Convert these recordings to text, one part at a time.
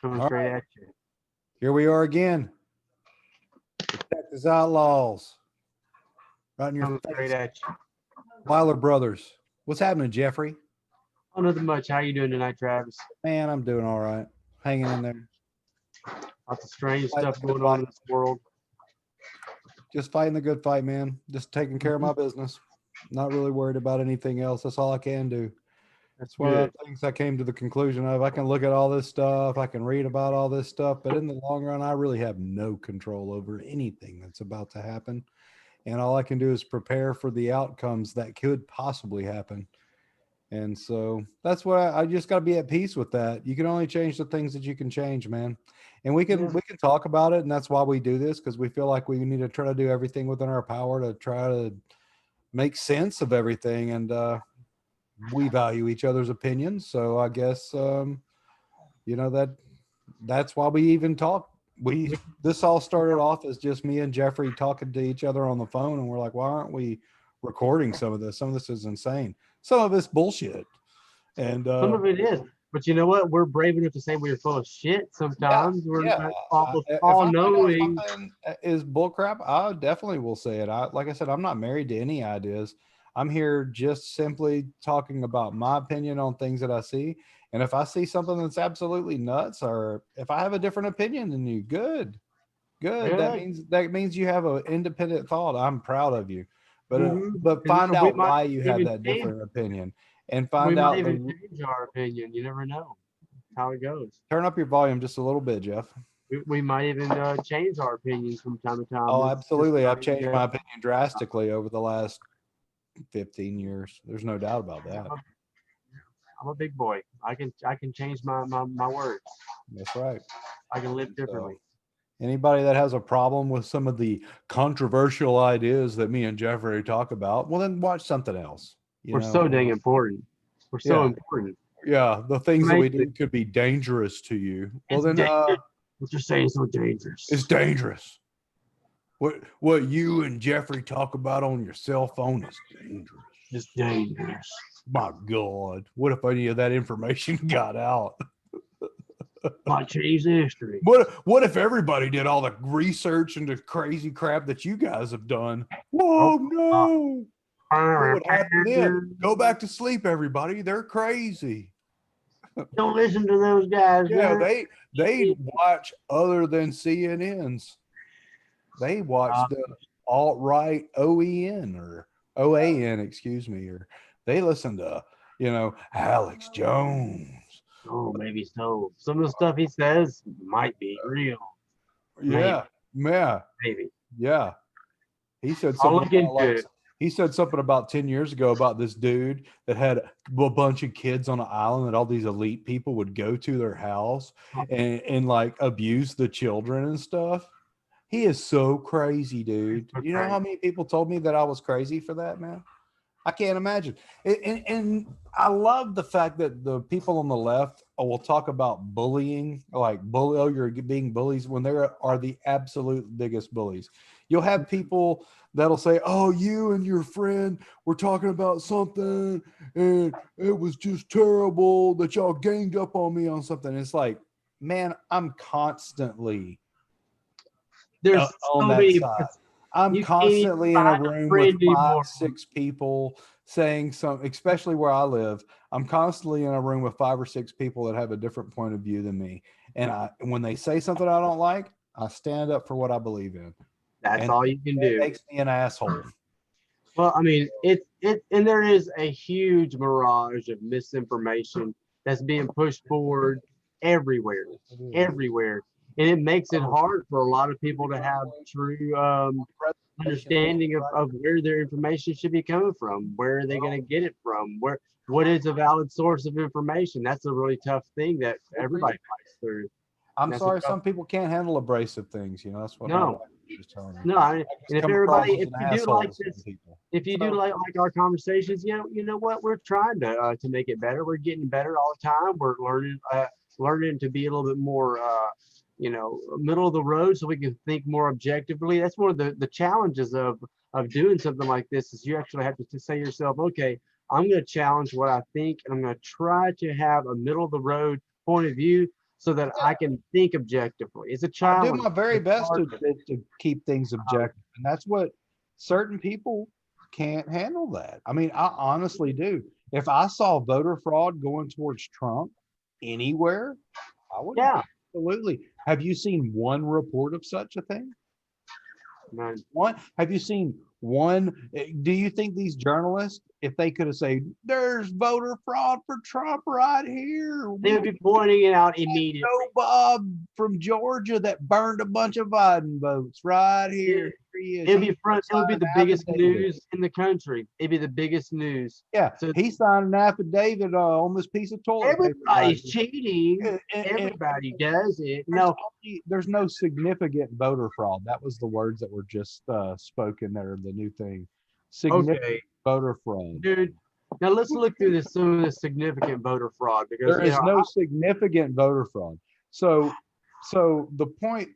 Coming All straight right. at you. Here we are again. The Texas Outlaws. Right in your Coming straight face. at you. Weiler Brothers. What's happening, Jeffrey? Oh, nothing much. How you doing tonight, Travis? Man, I'm doing all right. Hanging in there. Lots of strange Fighting stuff the good going on in fight. this world. Just fighting the good fight, man. Just taking care of my business. Not really worried about anything else. That's all I can do. That's It's one of good. the things I came to the conclusion of. I can look at all this stuff. I can read about all this stuff. But in the long run, I really have no control over anything that's about to happen. And all I can do is prepare for the outcomes that could possibly happen. And so that's what I just got to be at peace with that. You can only change the things that you can change, man. And we can talk about it, and that's why we do this, because we feel like we need to try to do everything within our power to try to make sense of everything. And we value each other's opinions, so I guess that's why we even talk. This all started off as just me and Jeffrey talking to each other on the phone, and we're like, why aren't we recording some of this? Some of this is insane. Some of it's bullshit. And Some of it is. But you know what? We're brave enough to say we're full of shit sometimes. We're not if all I find out knowing. something is bullcrap, I definitely will say it. Like I said, I'm not married to any ideas. I'm here just simply talking about my opinion on things that I see. And if I see something that's absolutely nuts, or if I have a different opinion than you, good. That means you have an independent thought. I'm proud of you. But And find we out might why you had even that change, different opinion, and we find might out even change our opinion. You never know how it goes. turn up your volume just a little bit, Jeff. We might even change our opinions from time to time. Oh, It's just absolutely. not I've changed even- my opinion drastically over the last 15 years. There's no doubt about that. I'm a big boy. I can change my words. That's right. I can live differently. Anybody that has a problem with some of the controversial ideas that me and Jeffrey talk about, well, then watch something else. We're so dang important. We're so important. Yeah, the things that we do could be dangerous to you. Well, then what you're saying is so dangerous. It's dangerous. What you and Jeffrey talk about on your cell phone is dangerous. It's dangerous. My God, what if any of that information got out? Might change the history. What if everybody did all the research into crazy crap that you guys have done? Whoa, no. What would happen then? Go back to sleep, everybody. They're crazy. Don't listen to those guys. Yeah, they watch other than CNNs. They watch the alt-right OEN or OAN, excuse me, or they listen to, Alex Jones. Oh, maybe so. Some of the stuff he says might be real. Yeah, Maybe. Yeah. He said I'll something look into it. He said something about 10 years ago about this dude that had a bunch of kids on an island that all these elite people would go to their house and like abuse the children and stuff. He is so crazy, dude. You know how many people told me that I was crazy for that, man? I can't imagine. And I love the fact that the people on the left will talk about bullying, like you're being bullies, when they are the absolute biggest bullies. You'll have people that'll say, oh, you and your friend were talking about something and it was just terrible that y'all ganged up on me on something. It's like, man, I'm constantly there's on that side. I'm constantly in a room with 5-6 people saying something, especially where I live. I'm constantly in a room with 5 or 6 people that have a different point of view than me. And when they say something I don't like, I stand up for what I believe in. That's all you can do. It makes me an asshole. Well, I mean, and there is a huge mirage of misinformation that's being pushed forward everywhere. And it makes it hard for a lot of people to have true understanding of where their information should be coming from. Where are they going to get it from? What is a valid source of information? That's a really tough thing that everybody fights through. I'm sorry, some people can't handle abrasive things. That's what No. telling me. No, I mean, and if everybody, if you do like this, if you do like our conversations, you know what, we're trying to make it better. We're getting better all the time. We're learning to be a little bit more middle of the road, so we can think more objectively. That's one of the challenges of doing something like this, is you actually have to say to yourself, okay, I'm going to challenge what I think, and I'm going to try to have a middle of the road point of view, so that I can think objectively. It's a I do challenge. my very It's best hard. to keep things objective, and that's what certain people can't handle. That I mean, I honestly do. If I saw voter fraud going towards Trump anywhere, I would Yeah. absolutely. Have you seen one report of such a thing? Man. One, have you seen one? Do you think these journalists, if they could have said, "There's voter fraud for Trump right here," They would be pointing it out immediately. Joe Bob from Georgia that burned a bunch of Biden votes right here. He is. It'll be front. It'll be signed the an biggest affidavit. news in the country. It'd be the biggest news. Yeah, So he signed an affidavit on this piece of toilet paper. everybody's cheating. And Everybody does it. there's No, there's no significant voter fraud. That was the words that were just spoken there. The new thing, significant okay, voter fraud. dude. Now let's look through some of the significant voter fraud because There is no significant voter fraud. So the point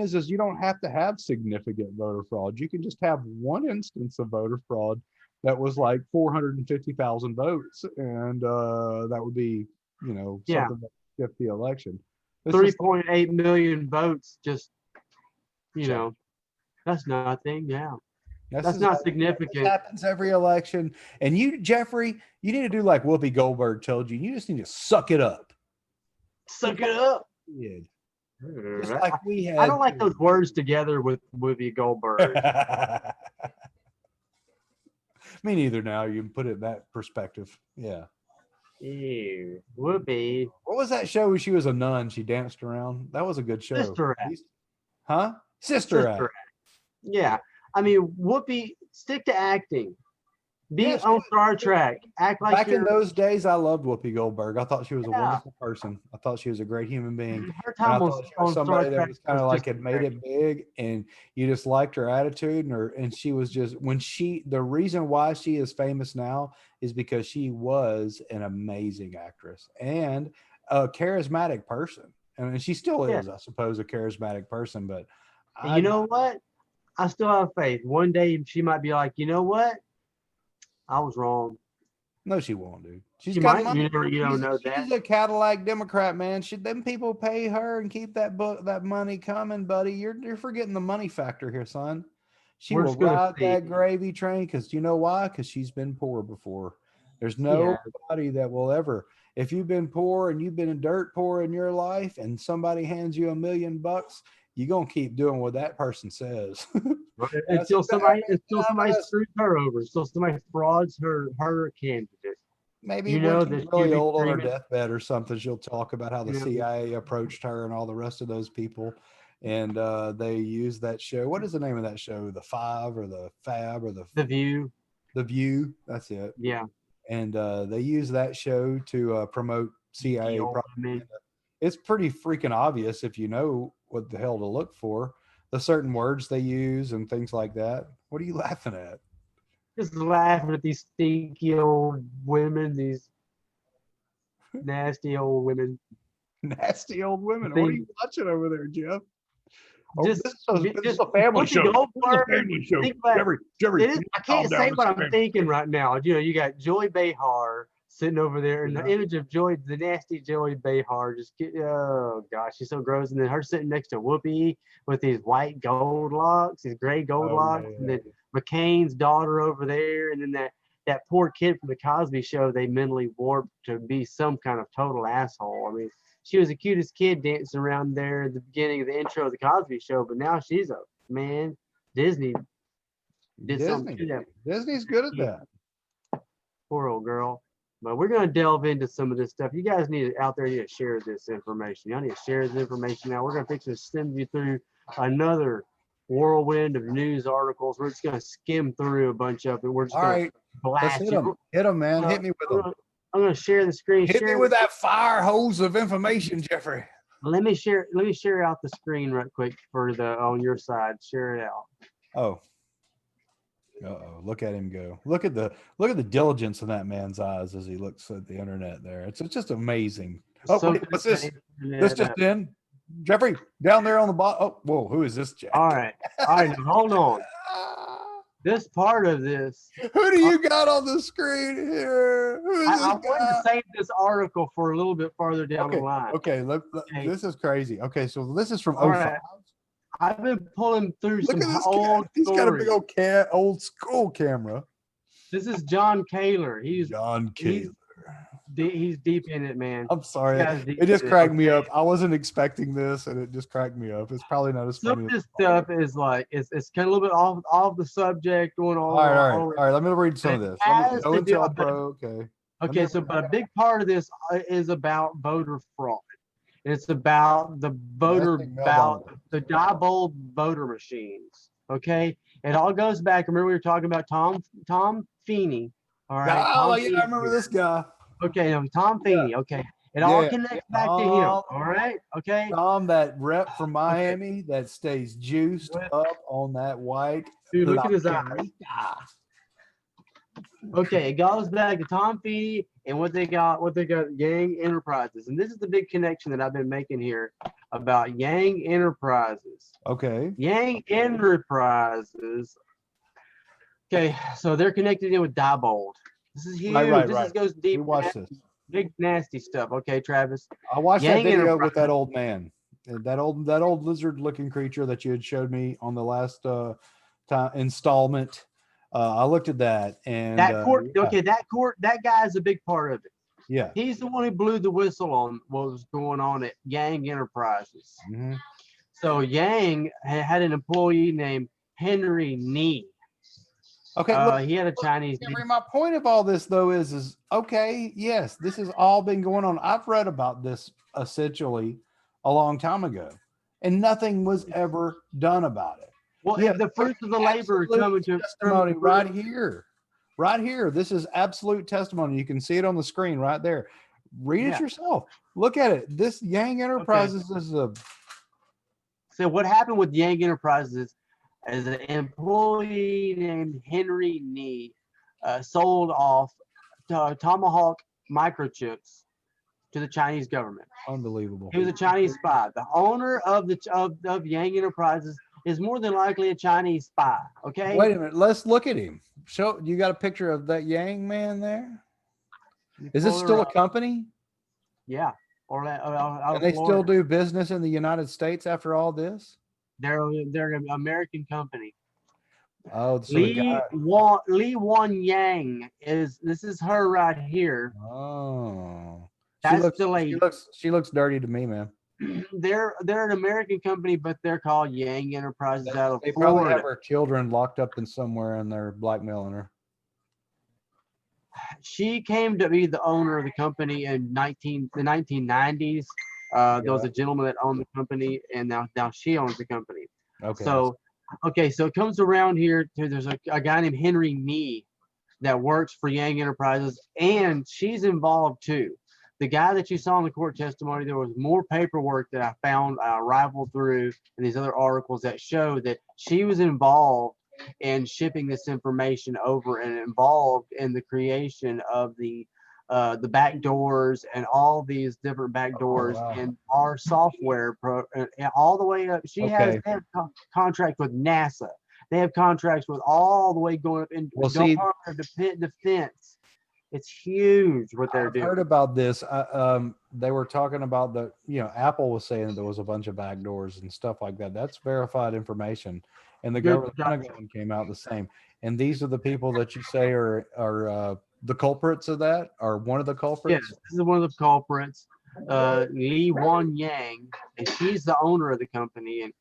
is you don't have to have significant voter fraud. You can just have one instance of voter fraud that was like 450,000 votes, and that would be something that get the election. 3.8 million votes. Just that's nothing. Yeah, that's not significant. It happens every election. And you, Jeffrey, you need to do like Whoopi Goldberg told you. You just need to suck it up. Suck it up. Yeah. Mm, Just like we had. I don't like those words together with Whoopi Goldberg. Me neither. Now you can put it in that perspective. Yeah. Ew, Whoopi. What was that show where she was a nun? She danced around. That was a good show. Sister Act. Huh? Sister Act. Yeah. I mean, Whoopi, stick to acting. Be on Star Trek. Act like back in those days. I loved Whoopi Goldberg. I thought she was a wonderful person. I thought she was a great human being. Her time on somebody Star that Trek was kind of like just had made it big, and you just liked her attitude, and she was just the reason why she is famous now is because she was an amazing actress and a charismatic person. I mean, she still is, I suppose, a charismatic person. But you know what? I still have faith. One day she might be like, you know what? I was wrong. No, she won't, dude. She got money. You don't know that. She's a Cadillac Democrat, man. Them people pay her and keep that money coming, buddy. You're forgetting the money factor here, son. She will ride that gravy train because you know why? Because she's been poor before. There's nobody that will ever. If you've been poor and you've been dirt poor in your life, and somebody hands you $1 million, you're gonna keep doing what that person says. Until somebody screws her over. Until somebody frauds her candidate. Maybe when she's really old on her deathbed or something, she'll talk about how the CIA approached her and all the rest of those people, and they use that show. What is the name of that show? The Five or the Fab or the View? The View. That's it. Yeah. And they use that show to promote CIA propaganda. It's pretty freaking obvious if you know what the hell to look for. The certain words they use and things like that. What are you laughing at? Just laughing at these stinky old women, these nasty old women. Nasty old women. What are you watching over there, Jeff? This is a family show. Jerry, I can't say what I'm thinking right now. You got Joy Behar sitting over there, and the image of Joy, the nasty Joy Behar, oh gosh, she's so gross. And then her sitting next to Whoopi with these white gold locks, these gray gold locks, and then McCain's daughter over there, and then that poor kid from the Cosby Show, they mentally warped to be some kind of total asshole. I mean, she was the cutest kid dancing around there at the beginning of the intro of the Cosby Show, but now she's a man. Disney did something to that. Disney's good at that. Poor old girl. But we're going to delve into some of this stuff. You guys need to share this information. Y'all need to share this information now. We're going to fix to send you through another whirlwind of news articles. We're just going to skim through a bunch of it. We're just going to blast you. Hit them, man. Hit me with them. I'm going to share the screen. Hit me with that fire hose of information, Jeffrey. Let me share out the screen right quick for on your side. Share it out. Oh. Uh-oh, look at him go. Look at the diligence in that man's eyes as he looks at the internet there. It's just amazing. Oh, what's this? This just in? Jeffrey, down there on the bottom. Oh, whoa, who is this, Jack? All right, hold on. this part of this, Who do you got on the screen here? Who's I this wanted guy? to save this article for a little bit farther down the line. Okay. Okay. This is crazy. Okay, so this is from All 05. right. I've been pulling through Look some at this old cat. He's got a big stories. old school camera. This is John Kaler. John Kaler. He's deep in it, man. I'm sorry. This guy's deep It just in cracked me okay? up. I wasn't expecting this, and it just cracked me up. It's probably not as Some funny of as this stuff is like it's kind of a little bit off the subject going on. all right. Let me read some of this. Has Go to and do- tell pro. Okay. Okay, so but a big part of this is about voter fraud. It's about the Diebold voter machines. Okay, it all goes back. Remember we were talking about Tom Feeney. All right. Oh, yeah, I remember this guy. Okay, Tom Feeney. Okay, it all connects back to him. All right. Okay. Tom, that rep from Miami that stays juiced up on that white. Dude, look at his eyes. Okay, it goes back to Tom Feeney and what they got, Yang Enterprises. And this is the big connection that I've been making here about Yang Enterprises. Okay. Yang Enterprises. Okay, so they're connected in with Diebold. This is huge. This goes deep. We watched this. Big nasty stuff. Okay, Travis. I watched that video with that old man. That old lizard looking creature that you had showed me on the last installment. I looked at that and that guy is a big part of it. Yeah. He's the one who blew the whistle on what was going on at Yang Enterprises. Mm-hmm. So Yang had an employee named Henry Nee. Okay. He had a Chinese. My point of all this though is okay, yes, this has all been going on. I've read about this essentially a long time ago, and nothing was ever done about it. Well, yeah, the fruits of the labor is coming to testimony right here. Right here. This is absolute testimony. You can see it on the screen right there. Read it yourself. Look at it. This Yang Enterprises is a. So what happened with Yang Enterprises is an employee named Henry Nee sold off Tomahawk microchips to the Chinese government. Unbelievable. He was a Chinese spy. The owner of Yang Enterprises is more than likely a Chinese spy. Okay. Wait a minute. Let's look at him. Show you got a picture of that Yang man there. Is this still a company? Yeah. And they still do business in the United States after all this? They're an American company. Oh, so Li Wan Yang this is her right here. Oh, that's the lady. She looks dirty to me, man. They're an American company, but they're called Yang Enterprises out of They Florida. probably have her children locked up in somewhere, and they're blackmailing her. She came to be the owner of the company in the 1990s. There was a gentleman that owned the company, and now she owns the company. Okay. So it comes around here to there's a guy named Henry Nee that works for Yang Enterprises, and she's involved too. The guy that you saw in the court testimony, there was more paperwork that I found, I rifled through in these other articles that show that she was involved in shipping this information over and involved in the creation of the back doors and all these different back doors in our software and all the way up. They have contracts with NASA. They have contracts with all the way going up in defense. It's huge what they're doing. I've heard about this. They were talking about Apple was saying there was a bunch of back doors and stuff like that. That's verified information. And the government came out the same. And these are the people that you say are the culprits of that, or one of the culprits? Yes, this is one of the culprits. Li Wan Yang, and she's the owner of the company. And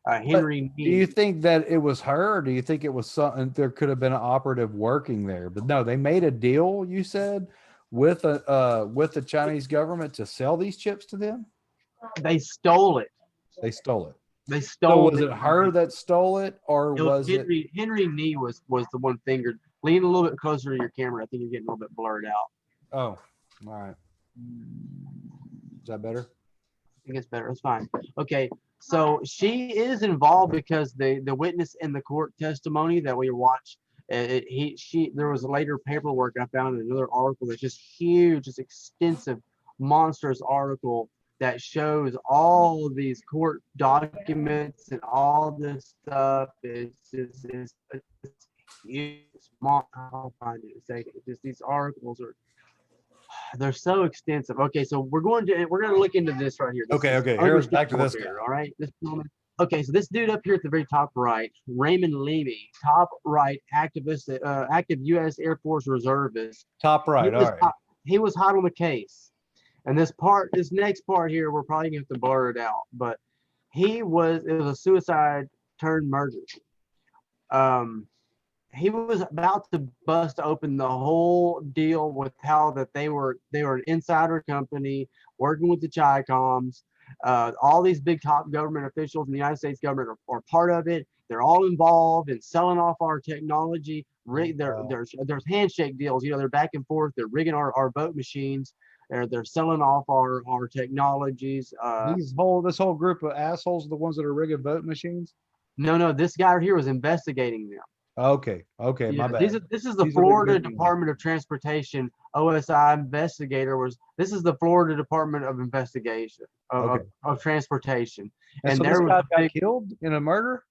Henry. Do you think that it was her, or do you think it was something? There could have been an operative working there, but no, they made a deal. You said with the Chinese government to sell these chips to them. They stole it. They stole it. They stole. So was it her that stole it, or was it Henry Nee was the one fingered? Lean a little bit closer to your camera. I think you're getting a little bit blurred out. Oh, all right. Is that better? I think it's better. It's fine. Okay. So she is involved because the witness in the court testimony that we watched, there was later paperwork I found in another article that's just huge, just extensive, monstrous article that shows all of these court documents and all this stuff. It's Small. I'll find it in a second. Just these articles are they're so extensive. Okay, so we're going to look into this right here. This Okay, is okay. Here's back to understood this guy. warfare, all right. This gentleman. Okay, so this dude up here at the very top right, Raymond Leamy, top right activist, active U.S. Air Force reservist. Top right. All right. He was hot on the case, and this next part here, we're probably gonna have to blur it out, but it was a suicide turned murder. Um, he was about to bust open the whole deal with how that they were an insider company working with the Chicoms. All these big top government officials in the United States government are part of it. They're all involved in selling off our technology. There's handshake deals. You know, they're back and forth. They're rigging our vote machines. They're selling off our technologies. This whole group of assholes are the ones that are rigging vote machines. No, this guy right here was investigating them. Okay, Yeah, my bad. this is the Florida Department of Transportation OSI investigator. This is the Florida Department of Investigation of Transportation. And so there this guy got killed in a murder?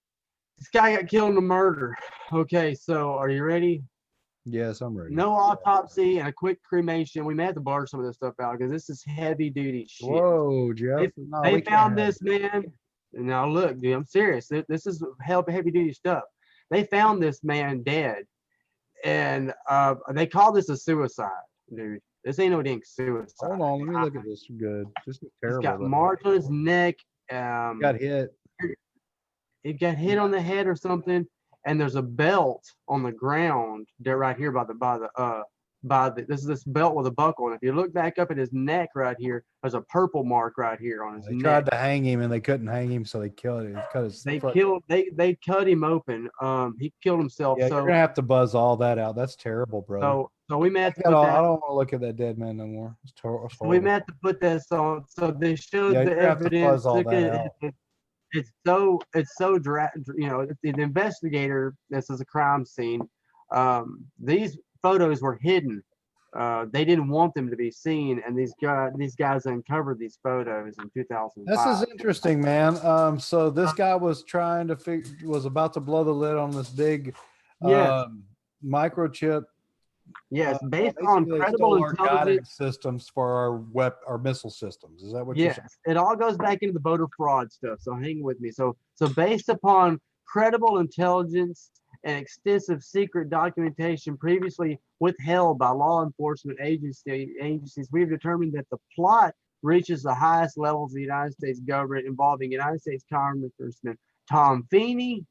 This guy got killed in a murder. Okay, so are you ready? Yes, I'm ready. No autopsy and a quick cremation. We may have to blur some of this stuff out because this is heavy duty shit. Whoa, Jeff. They found this man. Now look, dude, I'm serious. This is heavy duty stuff. They found this man dead, and they call this a suicide, dude. This ain't no dang suicide. Hold on, let me look at this. Good. This is terrible. He's got marks on his neck. Got hit. He got hit on the head or something, and there's a belt on the ground there right here this belt with a buckle. And if you look back up at his neck right here, there's a purple mark right here on his neck. They tried to hang him and they couldn't hang him, so they killed him. They cut him open. He killed himself. Yeah, so you're gonna have to buzz all that out. That's terrible, bro. So we may have to I don't want to look at that dead man no more. It's terrible. We may have to put this on. So they showed the evidence. It's so the investigator. This is a crime scene. These photos were hidden. They didn't want them to be seen, and these guys uncovered these photos in 2005. This is interesting, man. So this guy was was about to blow the lid on this big microchip. Yes, based on credible intelligence systems for our missile systems. Is that what you're saying? Yes, it all goes back into the voter fraud stuff. So hang with me. So based upon credible intelligence and extensive secret documentation previously withheld by law enforcement agencies, we've determined that the plot reaches the highest levels of the United States government, involving United States Congressman Tom Feeney,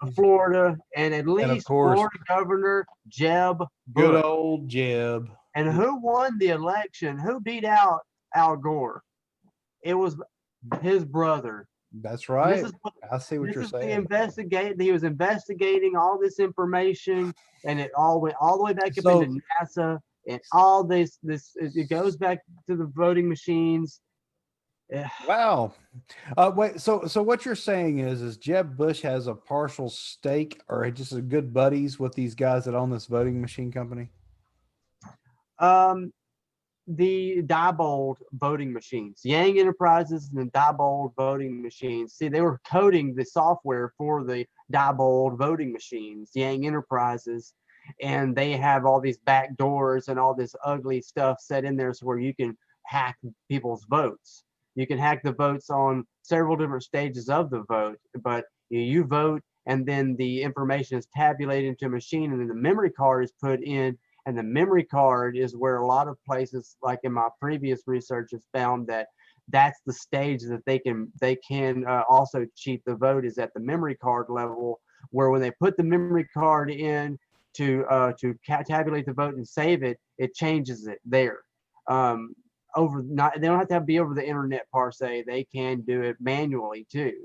of Florida, and at least Florida Governor Jeb Bush. Good old Jeb. And who won the election? Who beat out Al Gore? It was his brother. That's right. I see what you're saying. He was investigating all this information, and it all went all the way back up into NASA, and all this. It goes back to the voting machines. Wow. Wait. So what you're saying is Jeb Bush has a partial stake, or just a good buddies with these guys that own this voting machine company? The Diebold voting machines, Yang Enterprises and the Diebold voting machines. See, they were coding the software for the Diebold voting machines, Yang Enterprises, and they have all these back doors and all this ugly stuff set in there, so where you can hack people's votes. You can hack the votes on several different stages of the vote, but you vote, and then the information is tabulated into a machine, and then the memory card is put in. And the memory card is where a lot of places, like in my previous research, has found that that's the stage that they can also cheat the vote, is at the memory card level, where when they put the memory card in to tabulate the vote and save it, it changes it there. They don't have to be over the internet per se. They can do it manually too.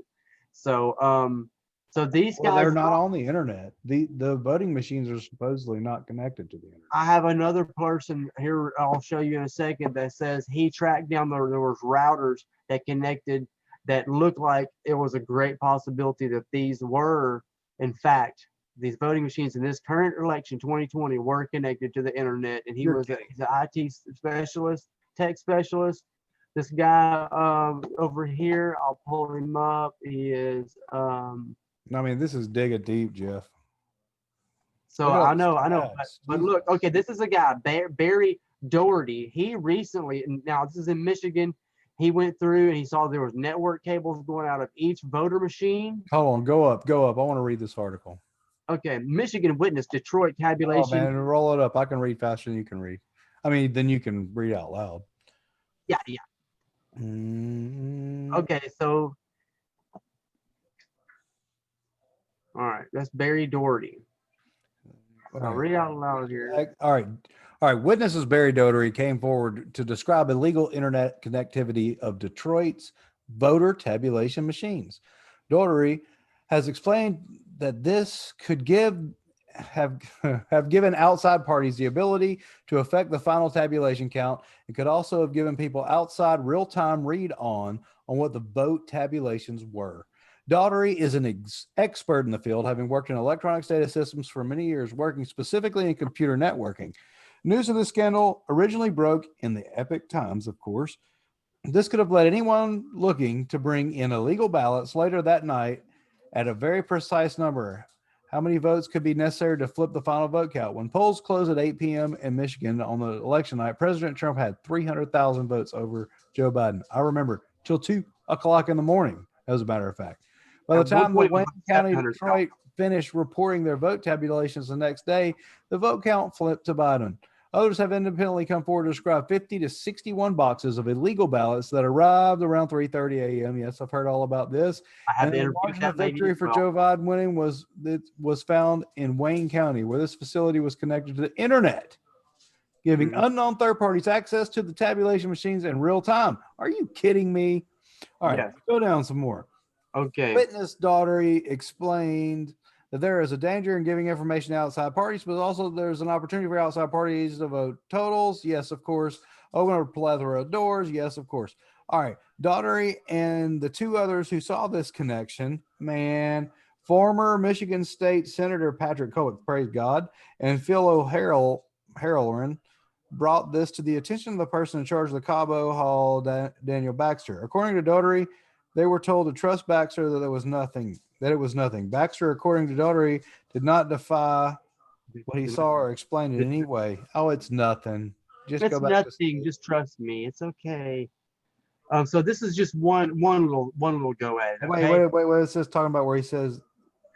So these guys, they're not on the internet. The voting machines are supposedly not connected to the internet. I have another person here I'll show you in a second that says he tracked down there was routers that connected that looked like it was a great possibility that these were, in fact, these voting machines in this current election 2020 were connected to the internet. And he's an IT specialist, tech specialist. This guy over here, I'll pull him up. He is I mean, this is digging deep, Jeff. So Look at all I know, the but stats. look, okay, this is a guy, Barry Doherty. He recently, and now this is in Michigan. He went through and he saw there was network cables going out of each voter machine. Hold on, go up. I want to read this article. Okay, Michigan witnessed Detroit Oh tabulation. man, roll it up. I can read faster than you can read. I mean, then you can read out loud. Yeah. Mm-hmm. Okay, so all right, that's Barry Doherty. I'll read out loud here. All right. Witnesses Barry Doherty came forward to describe illegal internet connectivity of Detroit's voter tabulation machines. Doherty has explained that this could have given outside parties the ability to affect the final tabulation count, and could also have given people outside real-time read on what the vote tabulations were. Daughtery is an expert in the field, having worked in electronic data systems for many years, working specifically in computer networking. News of the scandal originally broke in the Epic Times, of course. This could have led anyone looking to bring in illegal ballots later that night at a very precise number. How many votes could be necessary to flip the final vote count? When polls closed at 8 p.m. in Michigan on the election night, President Trump had 300,000 votes over Joe Biden. I remember, till 2 o'clock in the morning, as a matter of fact. By the time the Wayne County, Detroit finished reporting their vote tabulations the next day, the vote count flipped to Biden. Others have independently come forward to describe 50 to 61 boxes of illegal ballots that arrived around 3:30 a.m. Yes, I've heard all about this. I have And the margin of victory for Joe Biden winning was found in Wayne County, where this facility was connected to the internet, giving unknown third parties access to the tabulation machines in real time. Are you kidding me? All right, go down some more. Okay. Witness Daughtery explained that there is a danger in giving information to outside parties, but also there's an opportunity for outside parties to vote totals. Yes, of course. Open a plethora of doors. Yes, of course. All right. Daughtery and the two others who saw this connection, man, former Michigan State Senator Patrick Kowick, praise God, and Phil O'Halloran brought this to the attention of the person in charge of the Cabo Hall, Daniel Baxter. According to Daughtery, they were told to trust Baxter that it was nothing. Baxter, according to Daughtery, did not defy what he saw or explain it in any way. Oh, it's nothing. Just go back. Nothing. Just trust me. It's okay. So this is just one little go at it. Okay? Wait. It's just talking about where he says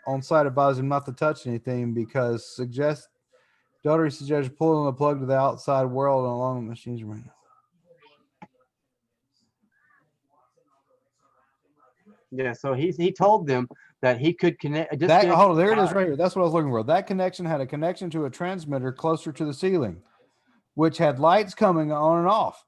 on site advised him not to touch anything because Daughtery suggested pulling the plug to the outside world and along the machines. Yeah, so he told them that he could connect. Hold on, there it is right here. That's what I was looking for. That connection had a connection to a transmitter closer to the ceiling, which had lights coming on and off,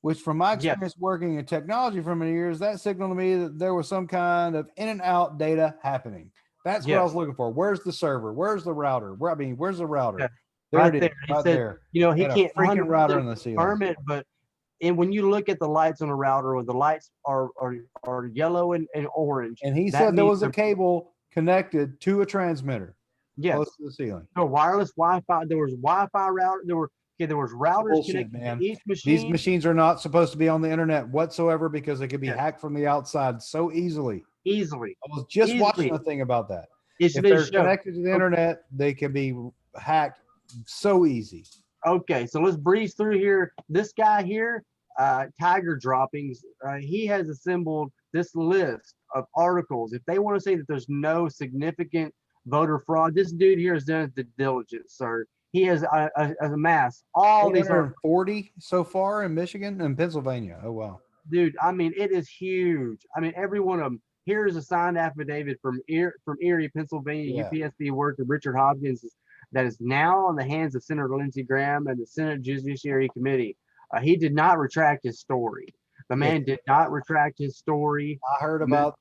which from my experience working in technology for many years, that signaled to me that there was some kind of in and out data happening. That's what I was looking for. Where's the server? Where's the router? Where's the router? Yeah. There right it is. He right said, there. You know, he can't freaking router in the ceiling. But and when you look at the lights on the router, when the lights are yellow and orange, and he said there was a cable connected to a transmitter close to the ceiling. No wireless Wi-Fi. There was Wi-Fi router. There was routers connected to each machine. These machines are not supposed to be on the internet whatsoever because they could be hacked from the outside so easily. I was just watching a thing about that. If they're connected to the internet, they can be hacked so easy. Okay, so let's breeze through here. This guy here, Tiger Droppings, he has assembled this list of articles. If they want to say that there's no significant voter fraud, this dude here has done the diligence, sir. He has amassed all these 40 so far in Michigan and Pennsylvania. Oh, wow. Dude, I mean, it is huge. I mean, every one of them. Here is a signed affidavit from Erie, Pennsylvania, UPSB worker Richard Hopkins that is now on the hands of Senator Lindsey Graham and the Senate Judiciary Committee. He did not retract his story. The man did not retract his story. I heard there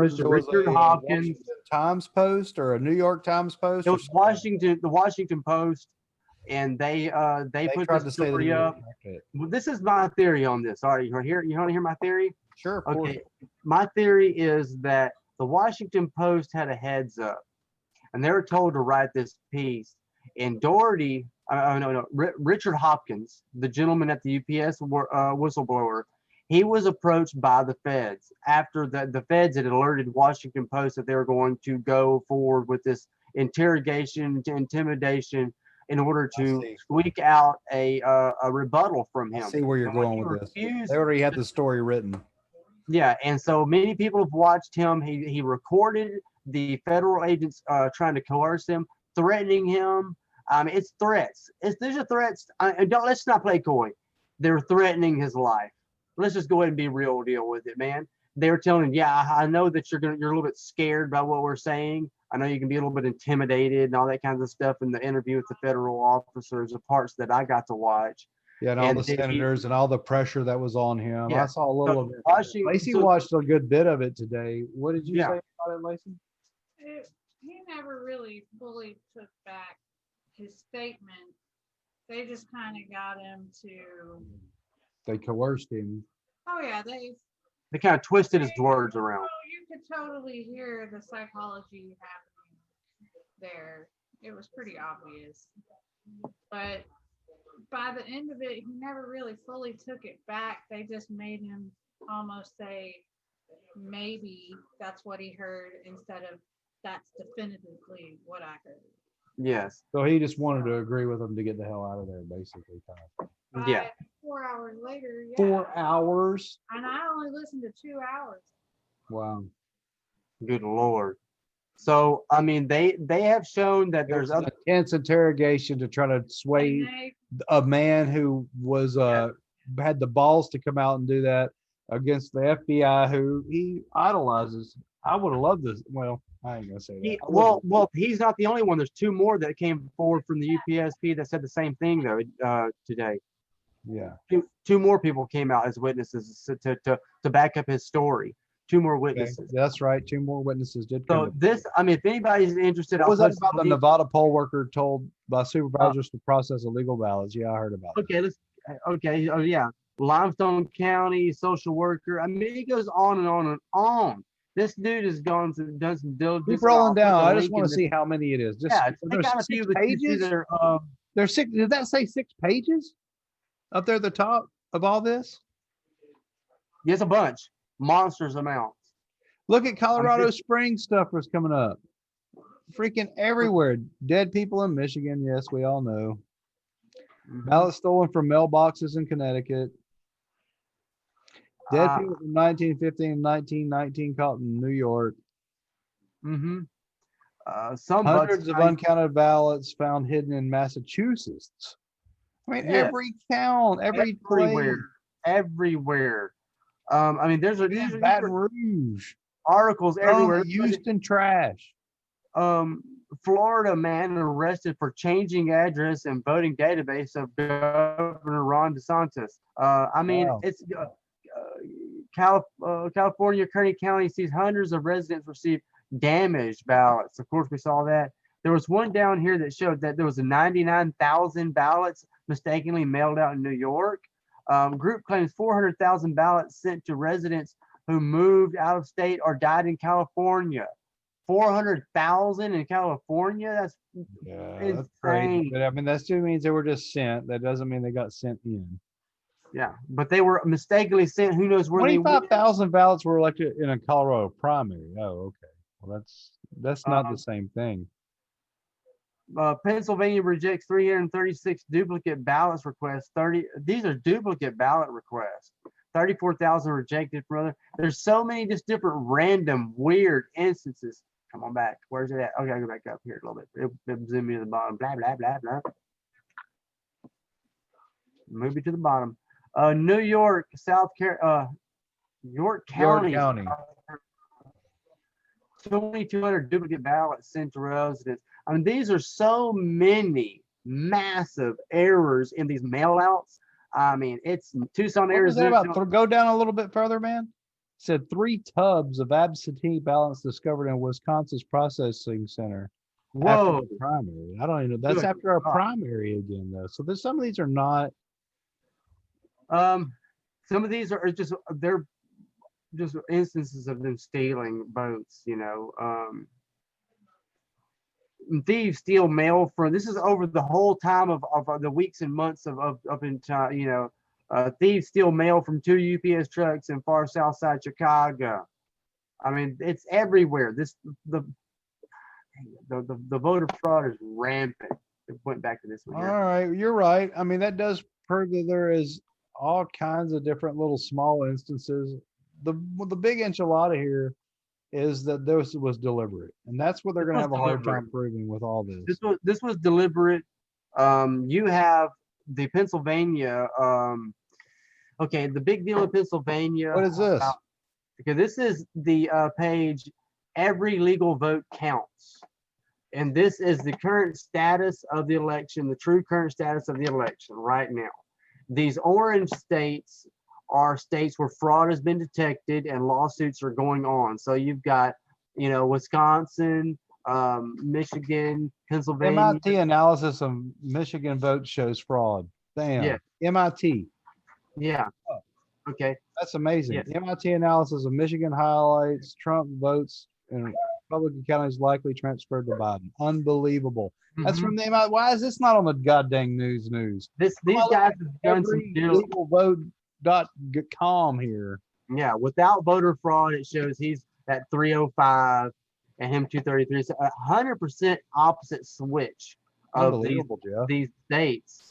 was Richard Hopkins, Washington Times Post or a New York Times Post. It was the Washington Post, and they put this story up. Well, this is my theory on this. All right, you want to hear my theory? Sure. Okay. My theory is that the Washington Post had a heads up, and they were told to write this piece. And Richard Hopkins, the gentleman at the UPS whistleblower, he was approached by the feds after the feds had alerted Washington Post that they were going to go forward with this interrogation, to intimidation, in order I to see. squeak out a rebuttal from I him. see where you're And when going he with this. refused, They already had the story written. yeah, and so many people have watched him. He recorded the federal agents trying to coerce him, threatening him. It's threats. These are threats. Don't let's not play coy. They're threatening his life. Let's just go ahead and be real deal with it, man. They were telling him, yeah, I know that you're a little bit scared by what we're saying. I know you can be a little bit intimidated and all that kinds of stuff in the interview with the federal officers, the parts that I got to watch. Yeah, and all the senators and all the pressure that was on him. Yeah, I saw a little of it. Lacey so, watched a good bit of it today. What did you yeah. say about it, Lacey? He never really fully took back his statement. They just kind of got him to. They coerced him. Oh yeah, they kind of twisted his words around. You could totally hear the psychology happening there. It was pretty obvious, but by the end of it, he never really fully took it back. They just made him almost say maybe that's what he heard instead of that's definitively what I heard. Yes. So he just wanted to agree with them to get the hell out of there, basically. Kind of. Yeah. 4 hours later, yeah. 4 hours? And I only listened to 2 hours. Wow. Good Lord. So, I mean, they have shown that there's other intense interrogation to try to sway a man who was had the balls to come out and do that against the FBI, who he idolizes. I would have loved this. Well, I ain't gonna say that. Well, he's not the only one. There's 2 more that came forward from the UPSP that said the same thing though today. Yeah. 2 more people came out as witnesses to back up his story. 2 more witnesses. Okay. That's right. 2 more witnesses did. So this, I mean, if anybody's interested, what was that about the Nevada poll worker told by supervisors to process illegal ballots? Yeah, I heard about it. Okay. Oh yeah, Limestone County social worker. I mean, it goes on and on and on. This dude has done some diligence. Keep rolling down. I just want to see how many it is. Just, yeah, there's 6 pages. There's 6. Did that say 6 pages up there at the top of all this? Yes, a bunch. Monsters amounts. Look at Colorado Springs stuff was coming up. Freaking everywhere. Dead people in Michigan. Yes, we all know. Ballots stolen from mailboxes in Connecticut. Dead people from 1915 and 1919 caught in New York. Some hundreds of uncounted ballots found hidden in Massachusetts. I mean, every town, everywhere. I mean, there's Baton Rouge articles everywhere. Houston trash. Florida man arrested for changing address and voting database of Governor Ron DeSantis. I mean, it's California Kearney County sees hundreds of residents receive damaged ballots. Of course, we saw that. There was one down here that showed that there was 99,000 ballots mistakenly mailed out in New York. Group claims 400,000 ballots sent to residents who moved out of state or died in California. 400,000 in California? That's that's crazy. But I mean, that still means they were just sent. That doesn't mean they got sent in. Yeah, but they were mistakenly sent. Who knows where 25,000 ballots were elected in a Colorado primary. Oh, okay. Well, that's not the same thing. Pennsylvania rejects 336 duplicate ballots requests. These are duplicate ballot requests. 34,000 rejected for other. There's so many just different random weird instances. Come on back. Where's it at? Okay, I'll go back up here a little bit. It'll zoom me to the bottom. Blah blah blah blah. Move it to the bottom. New York, York County. 2,200 duplicate ballots sent to residents. I mean, these are so many massive errors in these mailouts. I mean, it's Tucson, Arizona. Go down a little bit further, man. It said 3 tubs of absentee ballots discovered in Wisconsin's processing center. Whoa. After the primary. I don't even know. That's after our primary again, though. So there's some of these are not. Some of these are just they're just instances of them stealing votes, you know. Thieves steal mail from, this is over the whole time of the weeks and months of up in time, you know. Thieves steal mail from 2 UPS trucks in far south side Chicago. I mean, it's everywhere. the voter fraud is rampant. It went back to this one All here. right, you're right. I mean, that does prove that there is all kinds of different little small instances. The big enchilada here is that this was deliberate, and that's what they're This going to was have a hard deliberate. time proving with all this. This was deliberate. You have the Pennsylvania. Okay, the big deal in Pennsylvania. What is this? Okay, this is the page. Every legal vote counts, and this is the current status of the election. The true current status of the election right now. These orange states are states where fraud has been detected and lawsuits are going on. So you've got, Wisconsin, Michigan, Pennsylvania. MIT analysis of Michigan vote shows fraud. Damn. Yeah. MIT. Yeah. Okay. That's amazing. Yes. MIT analysis of Michigan highlights Trump votes in Republican counties likely transferred to Biden. Unbelievable. That's Mhm. from the MIT. Why is this not on the goddamn news? These guys have done some Every deals. legalvote.com here. Yeah, without voter fraud, it shows he's at 305 and him 233. So 100% opposite switch of Unbelievable, Jeff. these states.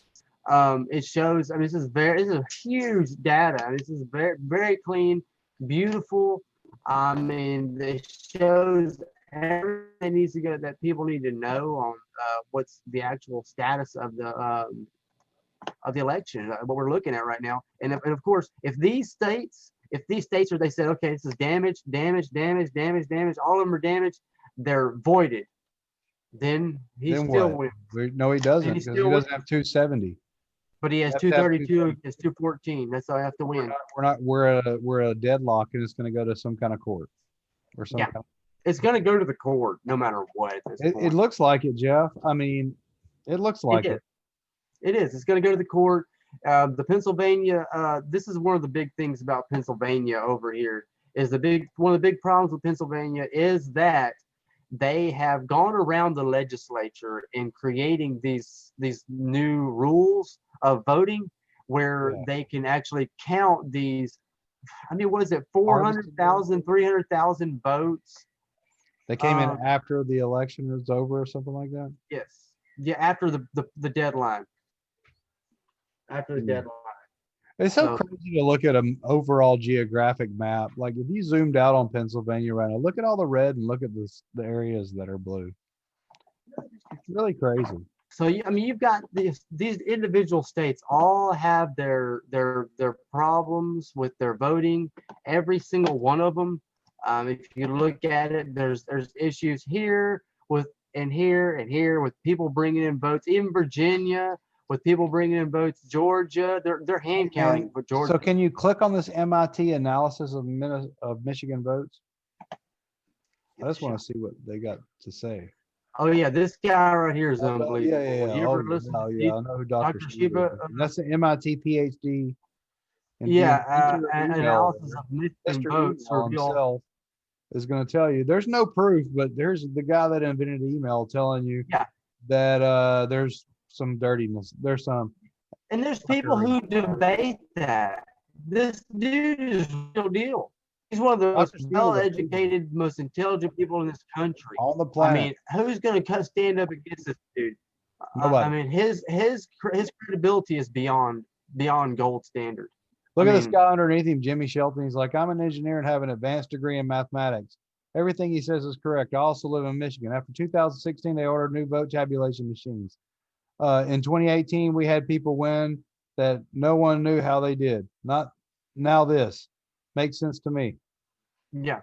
It shows. I mean, this is huge data. This is very, very clean, beautiful. I mean, it shows everything needs to go that people need to know on what's the actual status of the election, what we're looking at right now. And of course, if these states where they said, okay, this is damage, all of them are damaged, they're voided, then he Then still what? wins. No, he doesn't, And he because he still doesn't have 270. But he has You have to have 232, it's 214. That's all I have to win. We're a deadlock, and it's going to go to some kind of court or some Yeah. kind of, It's going to go to the court no matter what. At this it point. looks like it, Jeff. I mean, it looks like It is. It is. It's going to go to the court. The Pennsylvania. This is one of the big things about Pennsylvania over here. One of the big problems with Pennsylvania is that they have gone around the legislature in creating these new rules of voting where they can actually count these. I mean, what is it? 400,000, 300,000 votes. They came in after the election was over or something like that. Yes. Yeah. After the deadline. After the deadline. It's so crazy to look at an overall geographic map. Like if you zoomed out on Pennsylvania right now, look at all the red and look at the areas that are blue. It's really crazy. So you've got these individual states all have their problems with their voting. Every single one of them. If you look at it, there's issues here with here with people bringing in votes. Even Virginia with people bringing in votes. Georgia, they're hand counting for Georgia. So can you click on this MIT analysis of Michigan votes? I just want to see what they got to say. Oh yeah, this guy right here is unbelievable. Yeah. You ever listen to I know who Dr. Shiba? That's an MIT PhD. Analysis of Michigan votes himself is going to tell you. There's no proof, but there's the guy that invented email telling you that there's some dirtiness. There's some. And there's people who debate that. This dude is real deal. He's one of the most well-educated, most intelligent people in this country. On the planet. I mean, who's going to stand up against this dude? Nobody. I mean, his credibility is beyond gold standard. Look at this guy underneath him, Jimmy Shelton. He's like, I'm an engineer and have an advanced degree in mathematics. Everything he says is correct. I also live in Michigan. After 2016, they ordered new vote tabulation machines. In 2018, we had people win that no one knew how they did. Not now. This makes sense to me. Yeah.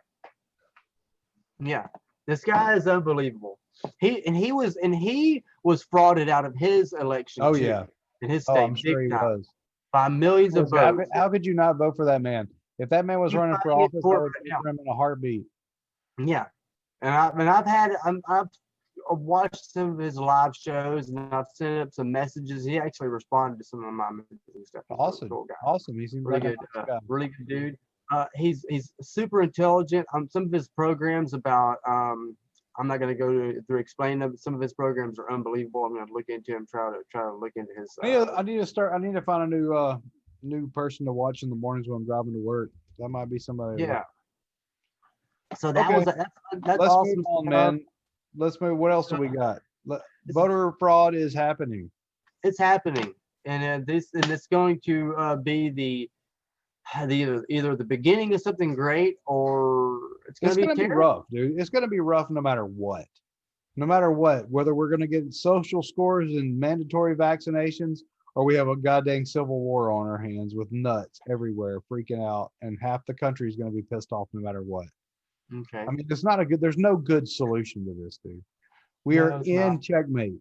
This guy is unbelievable. He was frauded out of his election. Oh too, yeah, in his state. I'm sure he was. By millions of votes. How could you not vote for that man? If that man was running for office, I would vote for him in a heartbeat. Yeah, and I've watched some of his live shows and I've sent up some messages. He actually responded to some of my messages and stuff. Awesome, cool guy. Awesome. He seems really like good, really good dude. He's super intelligent. Some of his programs about I'm not going to go through explain them. Some of his programs are unbelievable. I'm going to look into him. Try to look into his. I need to find a new person to watch in the mornings when I'm driving to work. That might be somebody. Yeah. So that was that's Let's awesome. move on, man. let's move. What else do we got? Voter fraud is happening. It's happening, and it's going to be either the beginning of something great, or it's going to be terrible. Rough, dude. It's going to be rough no matter what. No matter what, whether we're going to get social scores and mandatory vaccinations, or we have a goddamn civil war on our hands with nuts everywhere freaking out, and half the country is going to be pissed off no matter what. Okay. I mean, it's not a good. There's no good solution to this, dude. We are in checkmate.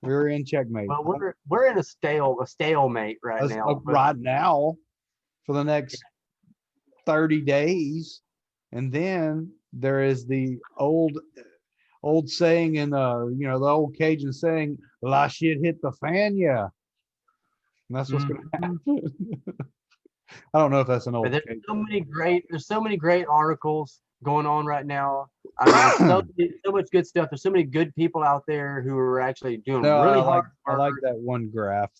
We're in checkmate. Well, we're in a stalemate right now. Right now, for the next 30 days, and then there is the old saying in the old Cajun saying, "La shit hit the fan, yeah." And that's what's going to happen. I don't know if that's an old. There's so many great articles going on right now. I mean, so much good stuff. There's so many good people out there who are actually doing really hard work. I like that one graph.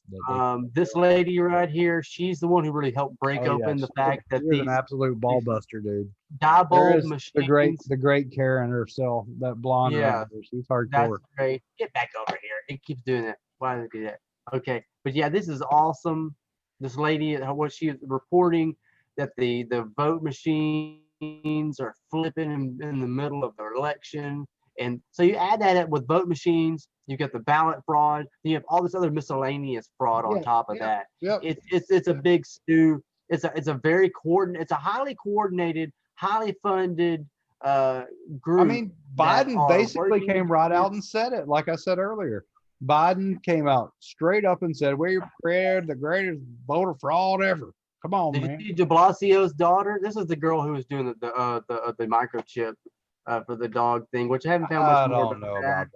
This lady right here, she's the one who really helped break open the fact that she's an absolute ball buster, dude. Diebold machines. The great Karen herself, that blonde. Yeah, she's hardcore. That's great. Get back over here. It keeps doing that. Why does it do that? Okay, but yeah, this is awesome. This lady, what she is reporting, that the vote machines are flipping in the middle of the election. And so you add that up with vote machines, you get the ballot fraud, you have all this other miscellaneous fraud on top of that. Yep. It's a big stew. It's a highly coordinated, highly funded group. I mean, Biden basically came right out and said it, like I said earlier. Biden came out straight up and said, "We created the greatest voter fraud ever." Come on, man. Did you see de Blasio's daughter? This is the girl who was doing the microchip for the dog thing, which I haven't found much more about that.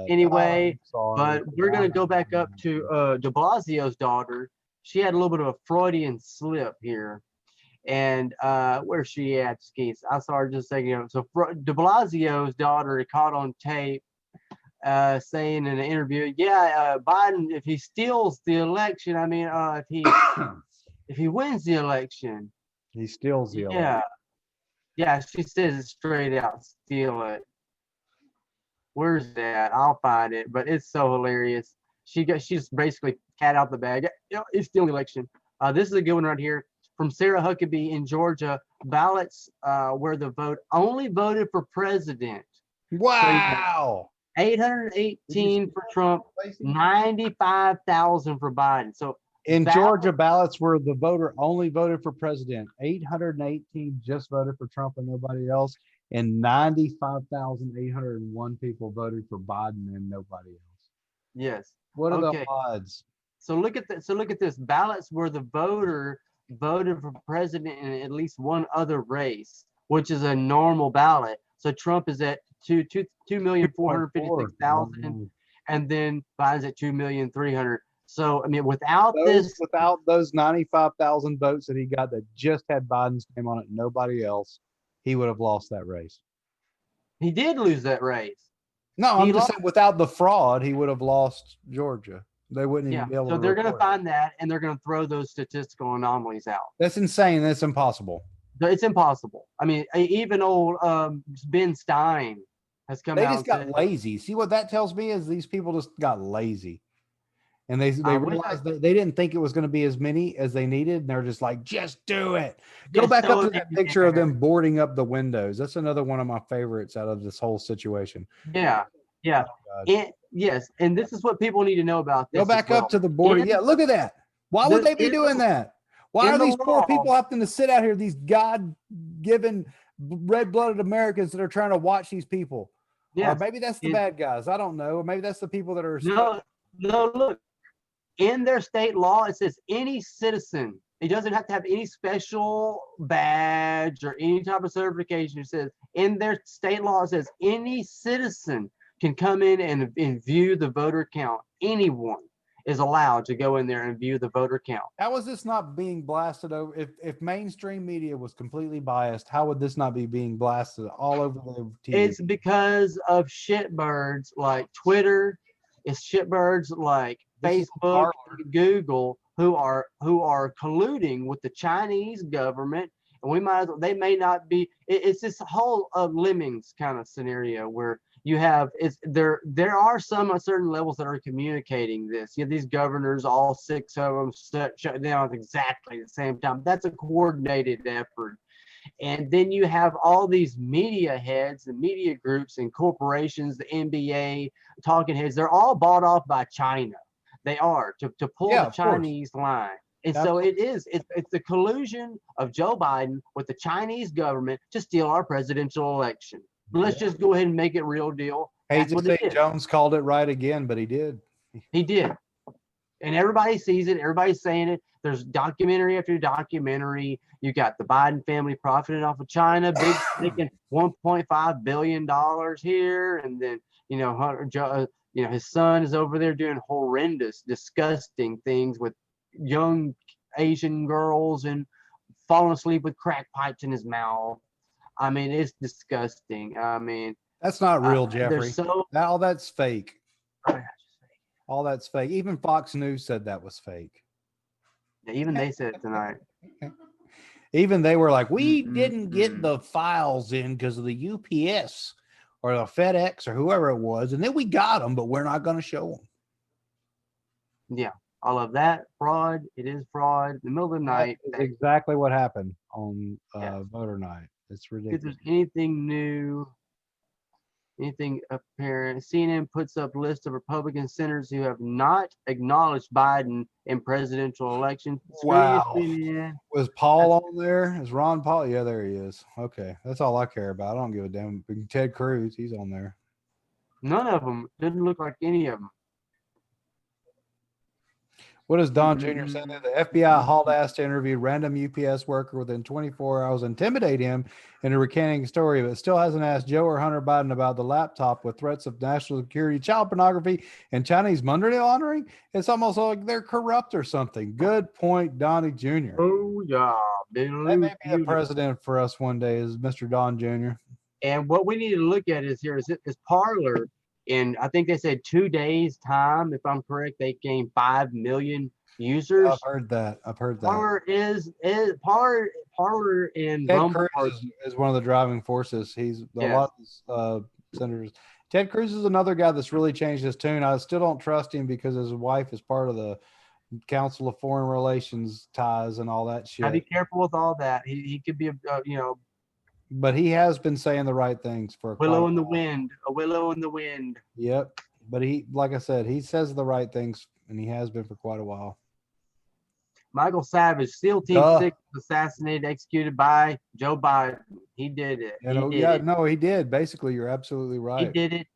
Anyway, but we're gonna go back up to de Blasio's daughter. She had a little bit of a Freudian slip here, and where's she at? Skis. I saw her just a second ago. So de Blasio's daughter caught on tape saying in an interview, Biden, if he steals the election, I mean, if he wins the election, he steals the election. Yeah, she says it straight out, steal it. Where's that? I'll find it, but it's so hilarious. She's basically cat out the bag. It's stealing the election. This is a good one right here from Sarah Huckabee in Georgia. Ballots where the vote only voted for president. Wow. 818 for Trump, 95,000 for Biden. So in Georgia, ballots where the voter only voted for president, 818 just voted for Trump and nobody else, and 95,801 people voted for Biden and nobody else. Yes. What are the odds? So look at that. So look at this. Ballots where the voter voted for president in at least one other race, which is a normal ballot. So Trump is at 2,456,000, and then Biden's at 2,300,000. So I mean, without those 95,000 votes that he got that just had Biden's name on it, nobody else, he would have lost that race. He did lose that race. No, I'm just saying without the fraud, he would have lost Georgia. They wouldn't even be able to. So they're going to find that, and they're going to throw those statistical anomalies out. That's insane. That's impossible. It's impossible. I mean, even old Ben Stein has come out. They just got lazy. See, what that tells me is these people just got lazy. And they realized that they didn't think it was going to be as many as they needed. And they're just like, just do it. Go back up to that picture of them boarding up the windows. That's another one of my favorites out of this whole situation. Yeah. Yeah. Yes. And this is what people need to know about this. Go back up to the boarding. Yeah. Look at that. Why would they be doing that? Why are these poor people having to sit out here? These God-given red-blooded Americans that are trying to watch these people. Yeah. Or maybe that's the bad guys. I don't know. Or maybe that's the people that are. No, look. In their state law, it says any citizen. He doesn't have to have any special badge or any type of certification. It says in their state law, it says any citizen can come in and view the voter count. Anyone is allowed to go in there and view the voter count. How is this not being blasted over? If mainstream media was completely biased, how would this not be being blasted all over the TV? It's because of shitbirds like Twitter. It's shitbirds like Facebook, Google, who are colluding with the Chinese government, and they may not be. It's this whole lemmings kind of scenario where you have there are some at certain levels that are communicating this. You have these governors, all 6 of them shut down at exactly the same time. That's a coordinated effort. And then you have all these media heads and media groups and corporations, the NBA, talking heads, they're all bought off by China. They are to pull Yeah, the of course. Chinese line. And so it's the collusion of Joe Biden with the Chinese government to steal our presidential election. Let's just go ahead and make it real deal. Hate to say Jones called it right again, but he did. He did. And everybody sees it. Everybody's saying it. There's documentary after documentary. You got the Biden family profiting off of China, big making $1.5 billion here, and then his son is over there doing horrendous, disgusting things with young Asian girls and falling asleep with crack pipes in his mouth. I mean, it's disgusting. I mean, that's not real, Jeffrey. All that's fake. All that's fake. Even Fox News said that was fake. Yeah, even they said it tonight. Even they were like, we didn't get the files in because of the UPS or the FedEx or whoever it was, and then we got them, but we're not going to show them. Yeah, all of that fraud. It is fraud. In the middle of the night. That's exactly what happened on voter night. It's ridiculous. If there's anything new, anything apparent, CNN puts up list of Republican senators who have not acknowledged Biden in presidential elections. Wow. Was Paul on there? Is Ron Paul? Yeah, there he is. Okay. That's all I care about. I don't give a damn. Ted Cruz, he's on there. None of them. Didn't look like any of them. What does Don Jr. say there? The FBI hauled ass to interview random UPS worker within 24 hours, intimidate him into recanting a story, but still hasn't asked Joe or Hunter Biden about the laptop with threats of national security, child pornography, and Chinese money laundering. It's almost like they're corrupt or something. Good point, Donnie Jr. Oh, yeah. That may be the president for us one day is Mr. Don Jr. And what we need to look at is Parler. In I think they said 2 days time, if I'm correct, they gained 5 million users. I've heard that. Parler and Ted Rumble Cruz is one of the driving forces. He's a lot of senators. Ted Cruz is another guy that's really changed his tune. I still don't trust him because his wife is part of the Council of Foreign Relations ties and all that shit. Gotta be careful with all that. He could be But he has been saying the right things for a willow in the wind. Yep. But he, like I said, he says the right things, and he has been for quite a while. Michael Savage, SEAL Team 6, assassinated, executed by Joe Biden. He did it. He did. Basically, you're absolutely right. He did it.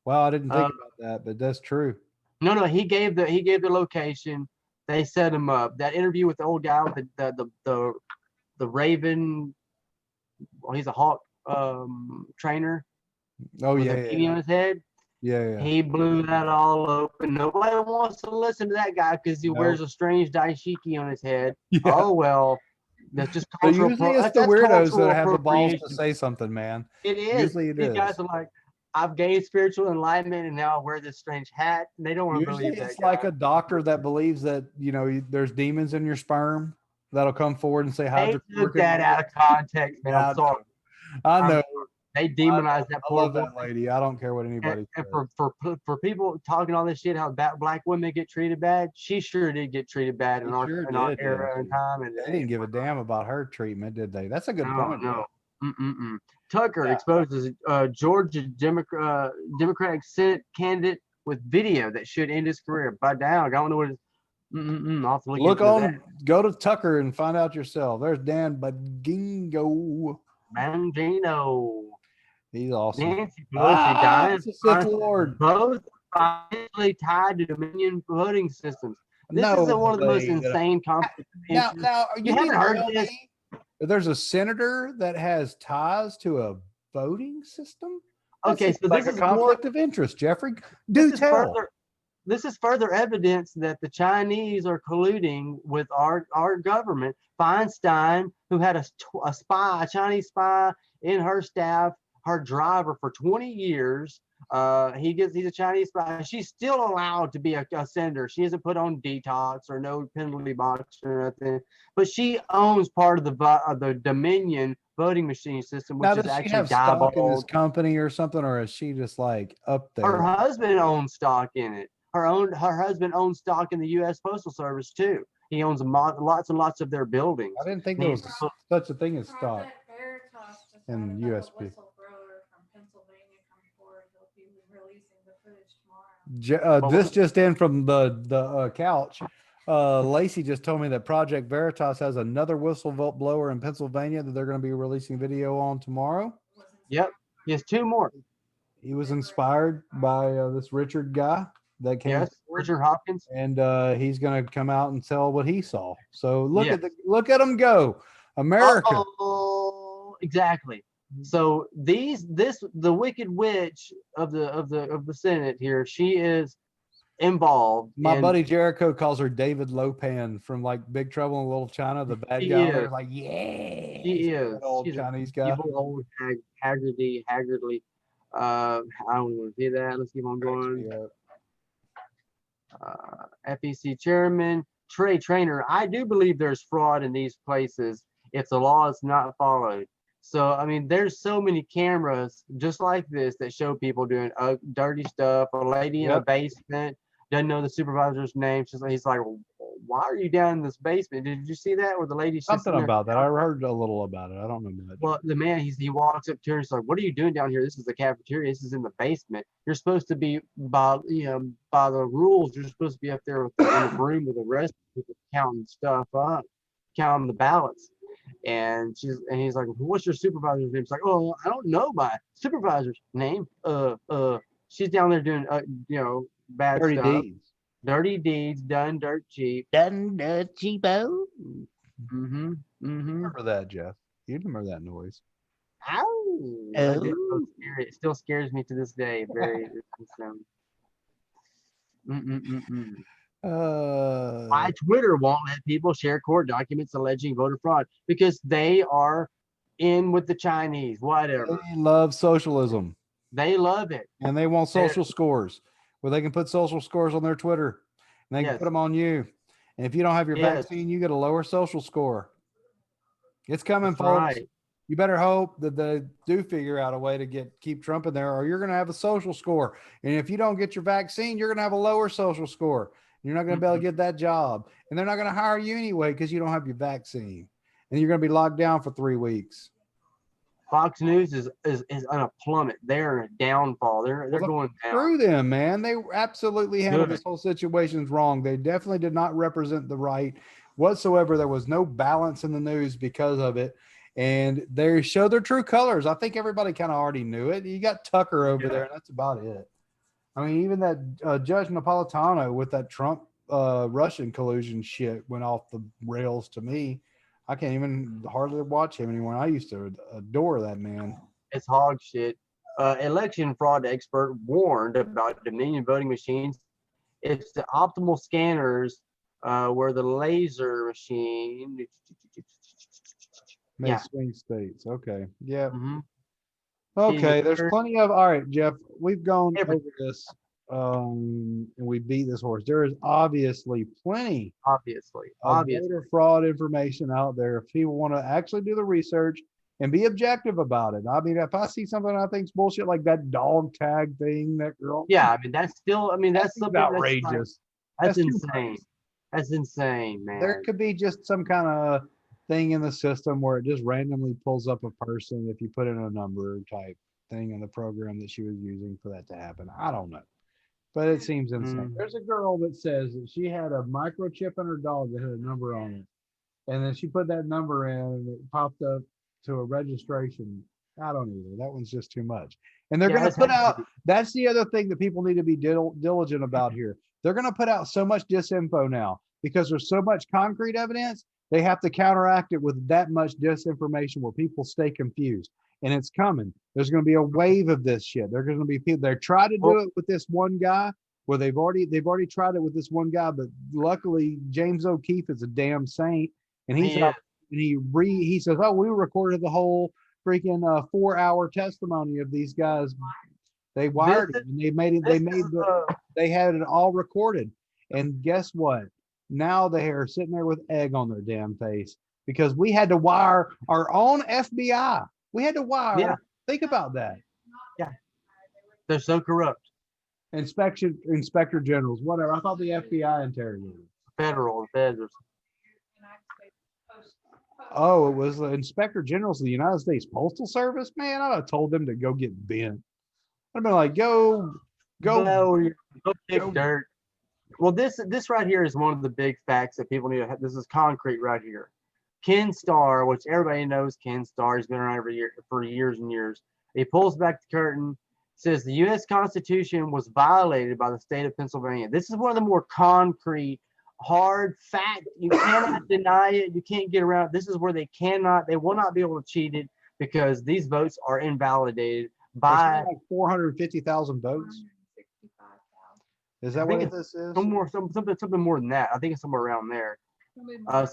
Well, I didn't think about that, but that's true. No, he gave the location. They set him up. That interview with the old guy with the Raven. Well, he's a hawk trainer. Oh yeah, on his head. Yeah. He blew that all open. Nobody wants to listen to that guy because he wears a strange daishiki on his head. Yeah. Oh well, that's just cultural. Usually it's the weirdos that have the balls to say something, man. It is. Usually These guys are like, I've gained spiritual enlightenment and now I wear this strange hat. And they don't want to believe that. It's like a doctor that believes that there's demons in your sperm. That'll come forward and say, "How took that out of context, man." I'm sorry. I know they demonize that poor love that lady. I don't care what anybody says. And for people talking all this shit, how black women get treated bad, she sure did get treated bad in our era and time. And they didn't give a damn about her treatment, did they? That's a good point. No. Tucker exposes Georgia Democratic Senate candidate with video that should end his career. By down, I don't know what it is. Look on. That. Go to Tucker and find out yourself. There's Dan Bongino. He's awesome. Nancy Pelosi, Sith Lord. Both financially tied to Dominion voting systems. This is one of the most insane conflicts. Now you haven't heard this? There's a senator that has ties to a voting system. Okay, so this is a conflict of interest, Jeffrey. Do tell. This is further evidence that the Chinese are colluding with our government. Feinstein, who had a Chinese spy in her staff, her driver for 20 years. He's a Chinese spy. She's still allowed to be a senator. She isn't put on detox or no penalty box or nothing. But she owns part of the Dominion voting machine system, Now, which is does she actually have stock in this diabolical. company or something, or is she just like up Her there? husband owns stock in it. Her husband owns stock in the U.S. Postal Service too. He owns lots and lots of their buildings. I didn't think And there he's was such a thing as stock Project Veritas just in had another USB. whistleblower from Pennsylvania come forward. He'll be releasing the footage tomorrow. This just in from the couch. Lacey just told me that Project Veritas has another whistleblower in Pennsylvania that they're going to be releasing video on tomorrow. Yep. He has 2 more. He was inspired by this Richard guy that came Yes, forward, Richard Hopkins. and he's going to come out and tell what he saw. So look Yes. look at him go, America. Oh, exactly. So the Wicked Witch of the Senate here, she is involved. My in, buddy Jericho calls her David Lopan from like Big Trouble in Little China, the bad She guy. is. There, like, yeah, She is. that old She's an Chinese guy. evil old haggardly. I don't want to see that. Let's keep on going. FEC chairman, Trey Trainer. I do believe there's fraud in these places if the law is not followed. So, I mean, there's so many cameras just like this that show people doing dirty stuff. A lady in a Yep. basement doesn't know the supervisor's name. He's like, why are you down in this basement? Did you see that? Where the lady's just Something in there? about that. I heard a little about it. I don't know much. Well, the man, he walks up to her and he's like, what are you doing down here? This is the cafeteria. This is in the basement. You're supposed to be by the rules. You're supposed to be up there in the room with the rest of the people counting stuff up, counting the ballots. And he's like, what's your supervisor's name? She's like, oh, I don't know my supervisor's name. She's down there doing bad Dirty stuff. deeds. Dirty deeds done dirt cheap. Done the cheapo. Mm-hmm. Mm-hmm. Remember that, Jeff? You remember that noise? Ow! Oh. It still scares me to this day. Very. Why Twitter won't let people share court documents alleging voter fraud? Because they are in with the Chinese. Whatever. They love socialism, They love it. and they want social scores where they can put social scores on their Twitter, and they can Yes. put them on you. And if you don't have your Yes. vaccine, you get a lower social score. It's coming, That's folks. right. You better hope that they do figure out a way to keep Trump in there, or you're going to have a social score. And if you don't get your vaccine, you're going to have a lower social score. You're not going to be able to get that job, and they're not going to hire you anyway because you don't have your vaccine, and you're going to be locked down for 3 weeks. Fox News is on a plummet. They're in a downfall. They're Well, going down. Screw them, man. They absolutely handled Good. this whole situation wrong. They definitely did not represent the right whatsoever. There was no balance in the news because of it. And they showed their true colors. I think everybody kind of already knew it. You got Tucker over there, and that's about it. I mean, even that Judge Napolitano with that Trump Russian collusion shit went off the rails to me. I can't even hardly watch him anymore. I used to adore that man. It's hog shit. Election fraud expert warned about Dominion voting machines. It's the optimal scanners where the laser machine. May Yeah. swing states. Okay. Yeah. Mhm. Okay. See, There's there- plenty of. All right, Jeff. We've gone Every- over this, and we beat this horse. There is obviously plenty Obviously. of voter fraud information out there. If people want to actually do the research and be objective about it. I mean, if I see something I think's bullshit, like that dog tag thing, that girl. Yeah, I mean that's still. I mean that's That's something outrageous. That's too insane. much. That's insane, man. There could be just some kind of thing in the system where it just randomly pulls up a person if you put in a number type thing in the program that she was using for that to happen. I don't know, but it seems insane. Mm. There's a girl that says that she had a microchip in her dog that had a number on it, and then she put that number in and it popped up to a registration. I don't either. That one's just too much. And they're Yeah, going to that's put happened out, that's the other thing that people need to be diligent about here. They're going to put out so much disinfo now because there's so much concrete evidence. They have to counteract it with that much disinformation where people stay confused. And it's coming. There's going to be a wave of this shit. There's going to be people. They tried to do it with this one guy where they've already tried it with this one guy, but luckily James O'Keefe is a damn saint, and he's He out, and he says, "Oh, we recorded the whole freaking 4-hour testimony of these guys. They wired it, and they had it all recorded. And guess what? Now they are sitting there with egg on their damn face because we had to wire our own FBI. We had to wire. Yeah. Think about that. They're so corrupt. Inspector generals, whatever. I thought the FBI interrogated. Federal, feds. Oh, it was the inspector generals of the United States Postal Service. Man, I'd have told them to go get bent. I'd been like, go kick dirt. Well, this right here is one of the big facts that people need to have. This is concrete right here. Ken Starr, which everybody knows Ken Starr, he's been around every year for years and years. He pulls back the curtain, says the U.S. Constitution was violated by the state of Pennsylvania. This is one of the more concrete, hard fact. You cannot deny it. You can't get around it. This is where they will not be able to cheat it because these votes are invalidated by like 450,000 votes. Is that what this is? Something more than that. I think it's somewhere around there.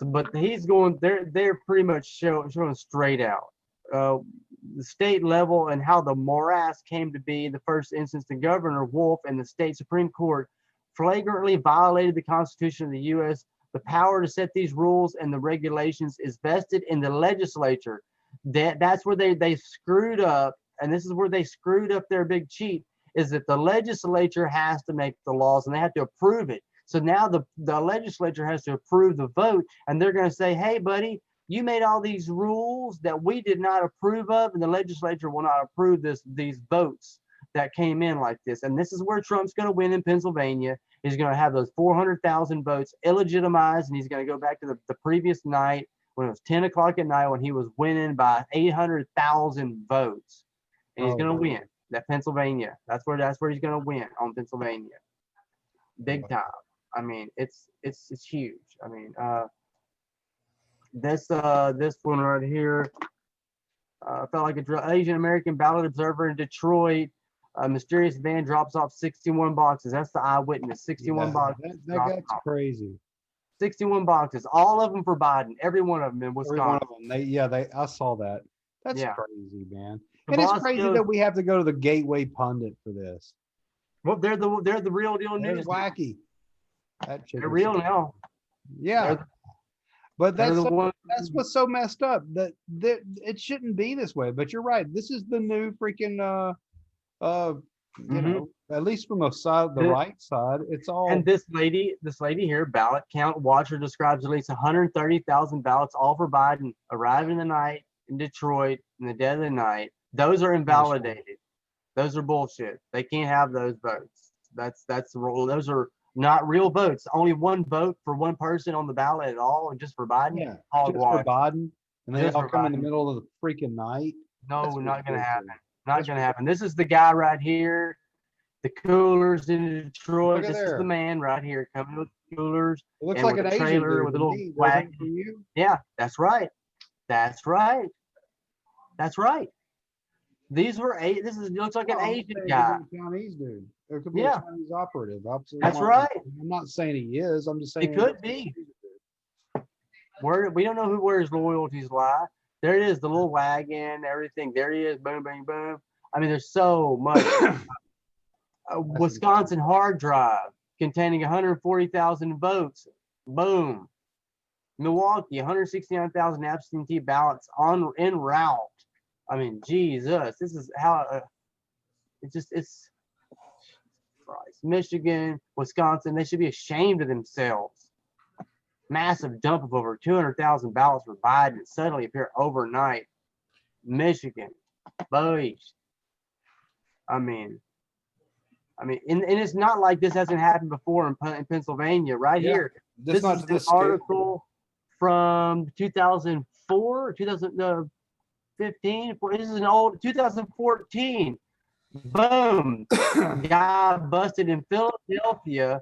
But he's going. They're pretty much showing straight out the state level and how the morass came to be. In the first instance, the Governor Wolf and the state Supreme Court flagrantly violated the Constitution of the U.S. The power to set these rules and the regulations is vested in the legislature. That's where they screwed up, and this is where they screwed up their big cheat. Is that the legislature has to make the laws and they have to approve it. So now the legislature has to approve the vote, and they're going to say, hey, buddy, you made all these rules that we did not approve of, and the legislature will not approve these votes that came in like this. And this is where Trump's going to win in Pennsylvania. He's going to have those 400,000 votes illegitimized, and he's going to go back to the previous night when it was 10 o'clock at night when he was winning by 800,000 votes. And he's going to win. That Pennsylvania, that's where he's gonna win on Pennsylvania, big time. I mean, it's huge. I mean, this one right here, felt like a Asian American ballot observer in Detroit. A mysterious van drops off 61 boxes. That's the eyewitness. 61 boxes. That's crazy. 61 boxes, all of them for Biden. Every one of them in Wisconsin. Every one of them. I saw that. That's crazy, man. And it's crazy goes, that we have to go to the Gateway Pundit for this. Well, they're the real deal They're news. Wacky. They're real now. Yeah. But that's what's so messed up. That it shouldn't be this way. But you're right. This is the new freaking you know, at least from the right side, it's all. And this lady here, ballot count watcher, describes at least 130,000 ballots, all for Biden, arriving in the night in Detroit in the dead of the night. Those are invalidated. Those are bullshit. They can't have those votes. That's the rule. Those are not real votes. Only one vote for one person on the ballot at all, and just for Biden. Yeah, just for Biden, and they all come in the middle of the freaking night. No, not gonna happen. Not gonna happen. This is the guy right here. The coolers in Detroit. This is the man right here coming with coolers. It looks like an trailer with a little wagon. Yeah, that's right. That's right. That's right. These were this looks like an Asian guy. Chinese dude. There could be a Chinese operative. Absolutely. That's right. I'm not saying he is. I'm just saying he could be. We don't know where his loyalties lie. There it is, the little wagon, everything. There he is. Boom, boom, boom. I mean, there's so much. Wisconsin hard drive containing 140,000 votes. Boom. Milwaukee, 169,000 absentee ballots en route. I mean, Jesus, this is how it's Christ. Michigan, Wisconsin, they should be ashamed of themselves. Massive dump of over 200,000 ballots for Biden suddenly appear overnight. Michigan, boys. I mean, and it's not like this hasn't happened before in Pennsylvania. Right here, this is an article from 2004, 2015. This is an old 2014. Boom, guy busted in Philadelphia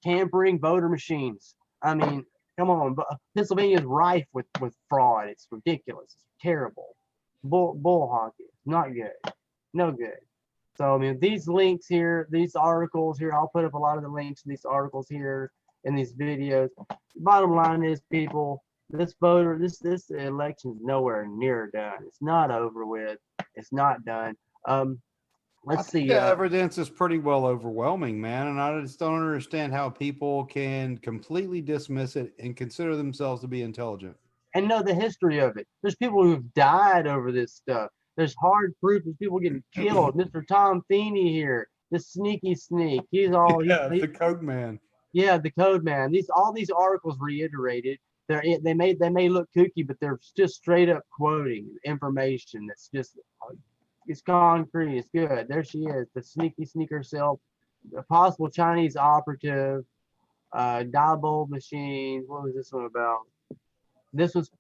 tampering voter machines. I mean, come on, Pennsylvania is rife with fraud. It's ridiculous. It's terrible. Bull hockey. Not good. No good. So I mean, these links here, these articles here, I'll put up a lot of the links to these articles here in these videos. Bottom line is, people, this election is nowhere near done. It's not over with. It's not done. Let's see. The evidence is pretty well overwhelming, man, and I just don't understand how people can completely dismiss it and consider themselves to be intelligent. and know the history of it. There's people who've died over this stuff. There's hard proof. There's people getting killed. Mr. Tom Feeney here, the sneaky sneak. He's all Yeah, the Coke Man. yeah, the code man. All these articles reiterated. They may look kooky, but they're just straight up quoting information that's just it's concrete. It's good. There she is, the sneaky sneaker self, a possible Chinese operative, dial machine. What was this one about? This was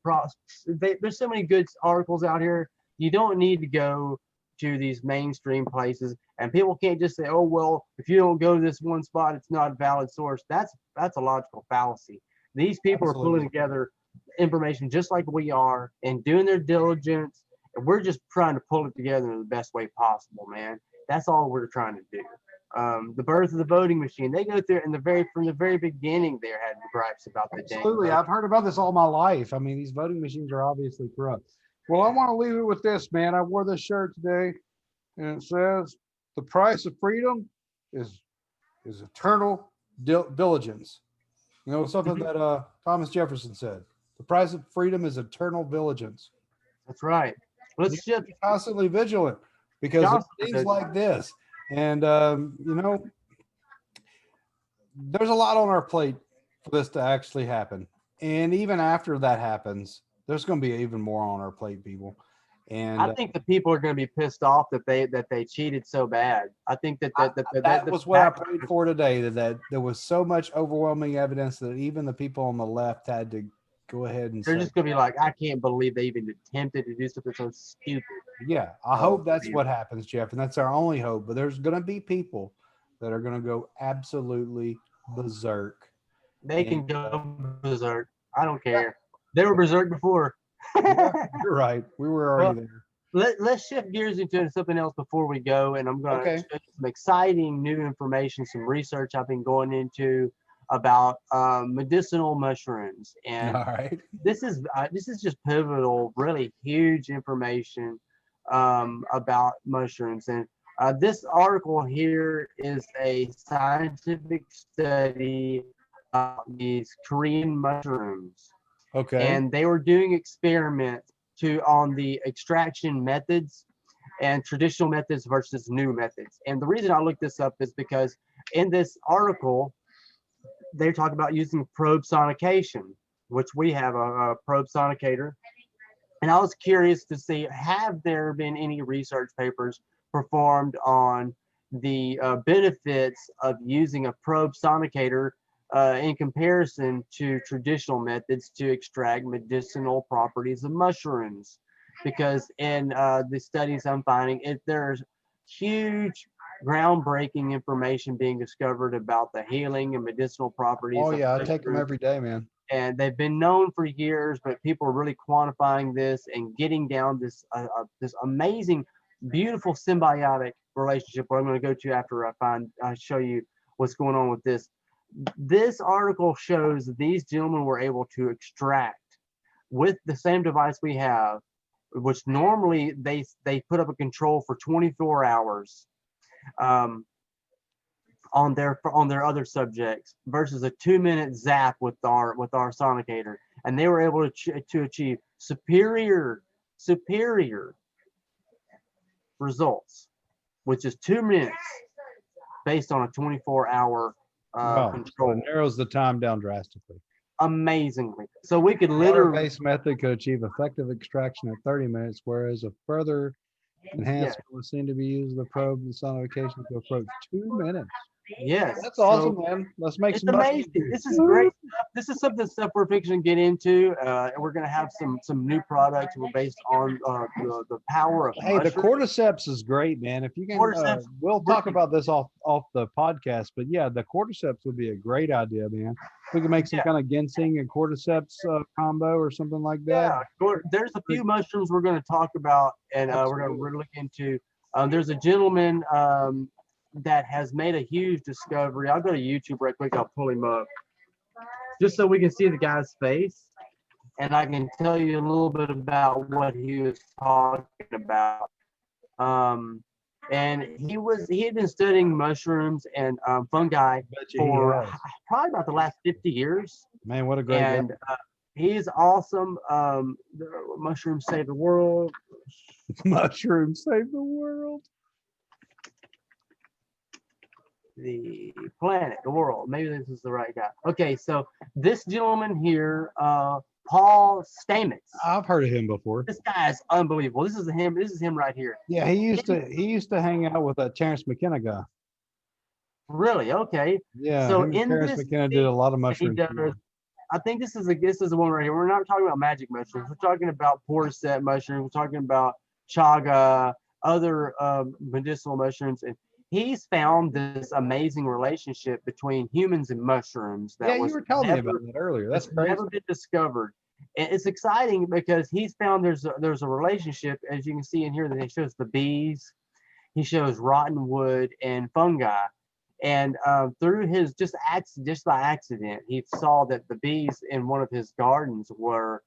there's so many good articles out here. You don't need to go to these mainstream places, and people can't just say, oh well, if you don't go to this one spot, it's not a valid source. That's a logical fallacy. These people are pulling together information just like we are and doing their diligence, and we're just trying to pull it together in the best way possible, man. That's all we're trying to do. The birth of the voting machine, they go through from the very beginning. They had gripes about the Absolutely, I've heard about this all my life. I mean, these voting machines are obviously corrupt. Well, I want to leave it with this, man. I wore this shirt today, and it says, "The price of freedom is eternal diligence." You know, something that Thomas Jefferson said. The price of freedom is eternal diligence. That's right. Let's just Be constantly vigilant because of things like this. And, you know, there's a lot on our plate for this to actually happen. And even after that happens, there's going to be even more on our plate, people. And I think the people are going to be pissed off that they cheated so bad. I think that was what I prayed for today. That there was so much overwhelming evidence that even the people on the left had to go ahead and they're just going to be like, I can't believe they even attempted to do something so stupid. Yeah, I hope that's what happens, Jeff, and that's our only hope. But there's going to be people that are going to go absolutely berserk. They can go berserk. I don't care. They were berserk before. Yeah, you're right. We were already there. Let's shift gears into something else before we go, and I'm going to show you some exciting new information, some research I've been going into about medicinal mushrooms, and all right, this is just pivotal, really huge information about mushrooms. And this article here is a scientific study of these Korean mushrooms. Okay. And they were doing experiments on the extraction methods and traditional methods versus new methods. And the reason I looked this up is because in this article, they talk about using probe sonication, which we have a probe sonicator. And I was curious to see, have there been any research papers performed on the benefits of using a probe sonicator in comparison to traditional methods to extract medicinal properties of mushrooms? Because in the studies I'm finding, there's huge groundbreaking information being discovered about the healing and medicinal properties. Oh yeah, I take them every day, man. And they've been known for years, but people are really quantifying this and getting down this amazing, beautiful symbiotic relationship. What I'm going to go to after I show you what's going on with this. This article shows that these gentlemen were able to extract with the same device we have, which normally they put up a control for 24 hours on their other subjects versus a 2-minute zap with our sonicator, and they were able to achieve superior results, which is 2 minutes based on a 24-hour control. It narrows the time down drastically. Amazingly. So we could literally water-based method could achieve effective extraction at 30 minutes, whereas a further enhancement was seen to be using the probe and sonification to approach 2 minutes. Yes, that's awesome, man. Let's make some. Amazing. This is great stuff. This is stuff we're fixing to get into, and we're going to have some new products based on the power of. Hey, the cordyceps is great, man. If you can, we'll talk about this off the podcast. But yeah, the cordyceps would be a great idea, man. We can make some kind of ginseng and cordyceps combo or something like that. Yeah, there's a few mushrooms we're going to talk about, and we're going to look into. There's a gentleman that has made a huge discovery. I'll go to YouTube right quick. I'll pull him up just so we can see the guy's face, and I can tell you a little bit about what he was talking about. And he had been studying mushrooms and fungi for probably about the last 50 years. Man, what a great guy. he's awesome. The mushrooms save the world. Mushrooms save the world. The planet, the world. Maybe this is the right guy. Okay, so this gentleman here, Paul Stamets. I've heard of him before. This guy is unbelievable. This is him. This is him right here. Yeah, he used to hang out with that Terrence McKenna guy. Really? Okay. Yeah, So him and in Terrence this McKenna did a lot of he mushrooms. does. I think this is the one right here. We're not talking about magic mushrooms. We're talking about porset mushrooms. We're talking about chaga, other medicinal mushrooms, and he's found this amazing relationship between humans and mushrooms that Yeah, you was were telling me never, about that earlier. That's that's crazy. never been discovered. And it's exciting because he's found there's a relationship, as you can see in here, that he shows the bees, he shows rotten wood and fungi. And through his just by accident, he saw that the bees in one of his gardens were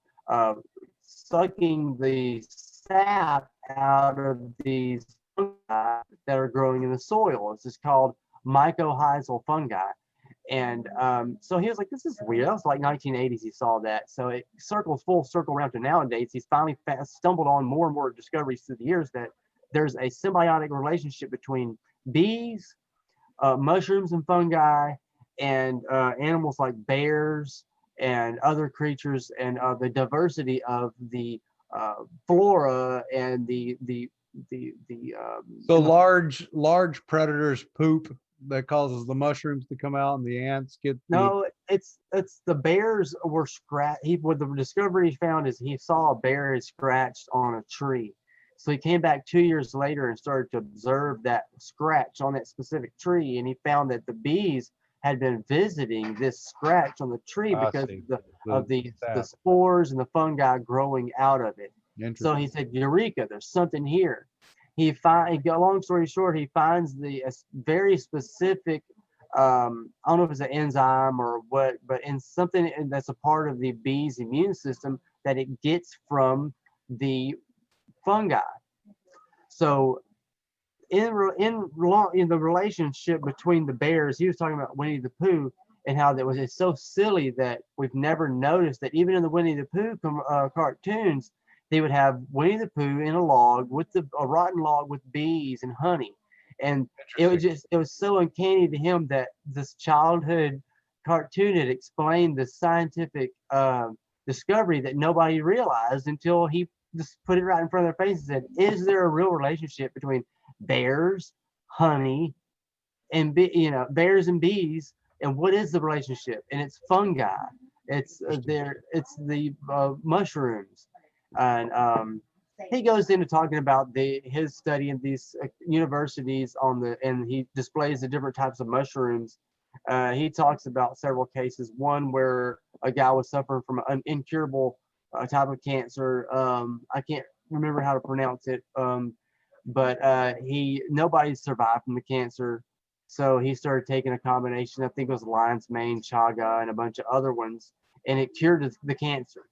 sucking the sap out of these fungi that are growing in the soil. It's just called mycorrhizal fungi. And so he was like, this is weird. That was like 1980s. He saw that. So it circles full circle around to nowadays. He's finally stumbled on more and more discoveries through the years that there's a symbiotic relationship between bees, mushrooms and fungi, and animals like bears and other creatures, and the diversity of the flora and So large predators poop that causes the mushrooms to come out, and the ants get no, it's the bears were scratched. What the discovery he found is he saw a bear is scratched on a tree. So he came back 2 years later and started to observe that scratch on that specific tree, and he found that the bees had been visiting this scratch on the tree I because see. of the sap. spores and the fungi growing out of it. So he Interesting. said, "Eureka! There's something here." Long story short, he finds the very specific. I don't know if it's an enzyme or what, but in something that's a part of the bee's immune system that it gets from the fungi. So in the relationship between the bears, he was talking about Winnie the Pooh and how it's so silly that we've never noticed that even in the Winnie the Pooh cartoons, they would have Winnie the Pooh in a log with a rotten log with bees and honey, and it was so uncanny to him that this childhood cartoon had explained the scientific discovery that nobody realized until he just put it right in front of their face and said, "Is there a real relationship between bears, honey, and bears and bees? And what is the relationship?" And it's fungi. It's It's the mushrooms, and he goes into talking about his study in these universities and he displays the different types of mushrooms. He talks about several cases. One where a guy was suffering from an incurable type of cancer. I can't remember how to pronounce it, but nobody survived from the cancer. So he started taking a combination. I think it was lion's mane, chaga, and a bunch of other ones, and it cured the cancer.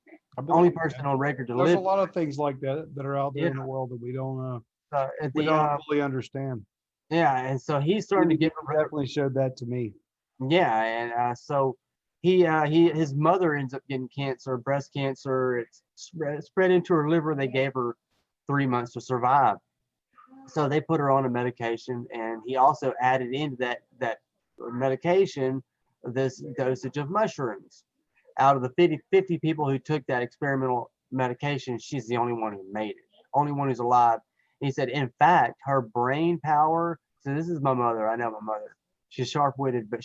Only person on record to There's live. a lot of things like that that are out there in Yeah. the world that we don't We fully understand. yeah, and so he's starting to get Definitely showed that to me. yeah, and so his mother ends up getting cancer, breast cancer. It's spread into her liver. They gave her 3 months to survive, so they put her on a medication, and he also added into that medication this dosage of mushrooms. Out of the 50 people who took that experimental medication, she's the only one who made it, only one who's alive. He said, in fact, her brain power. So this is my mother. I know my mother. She's sharp-witted, but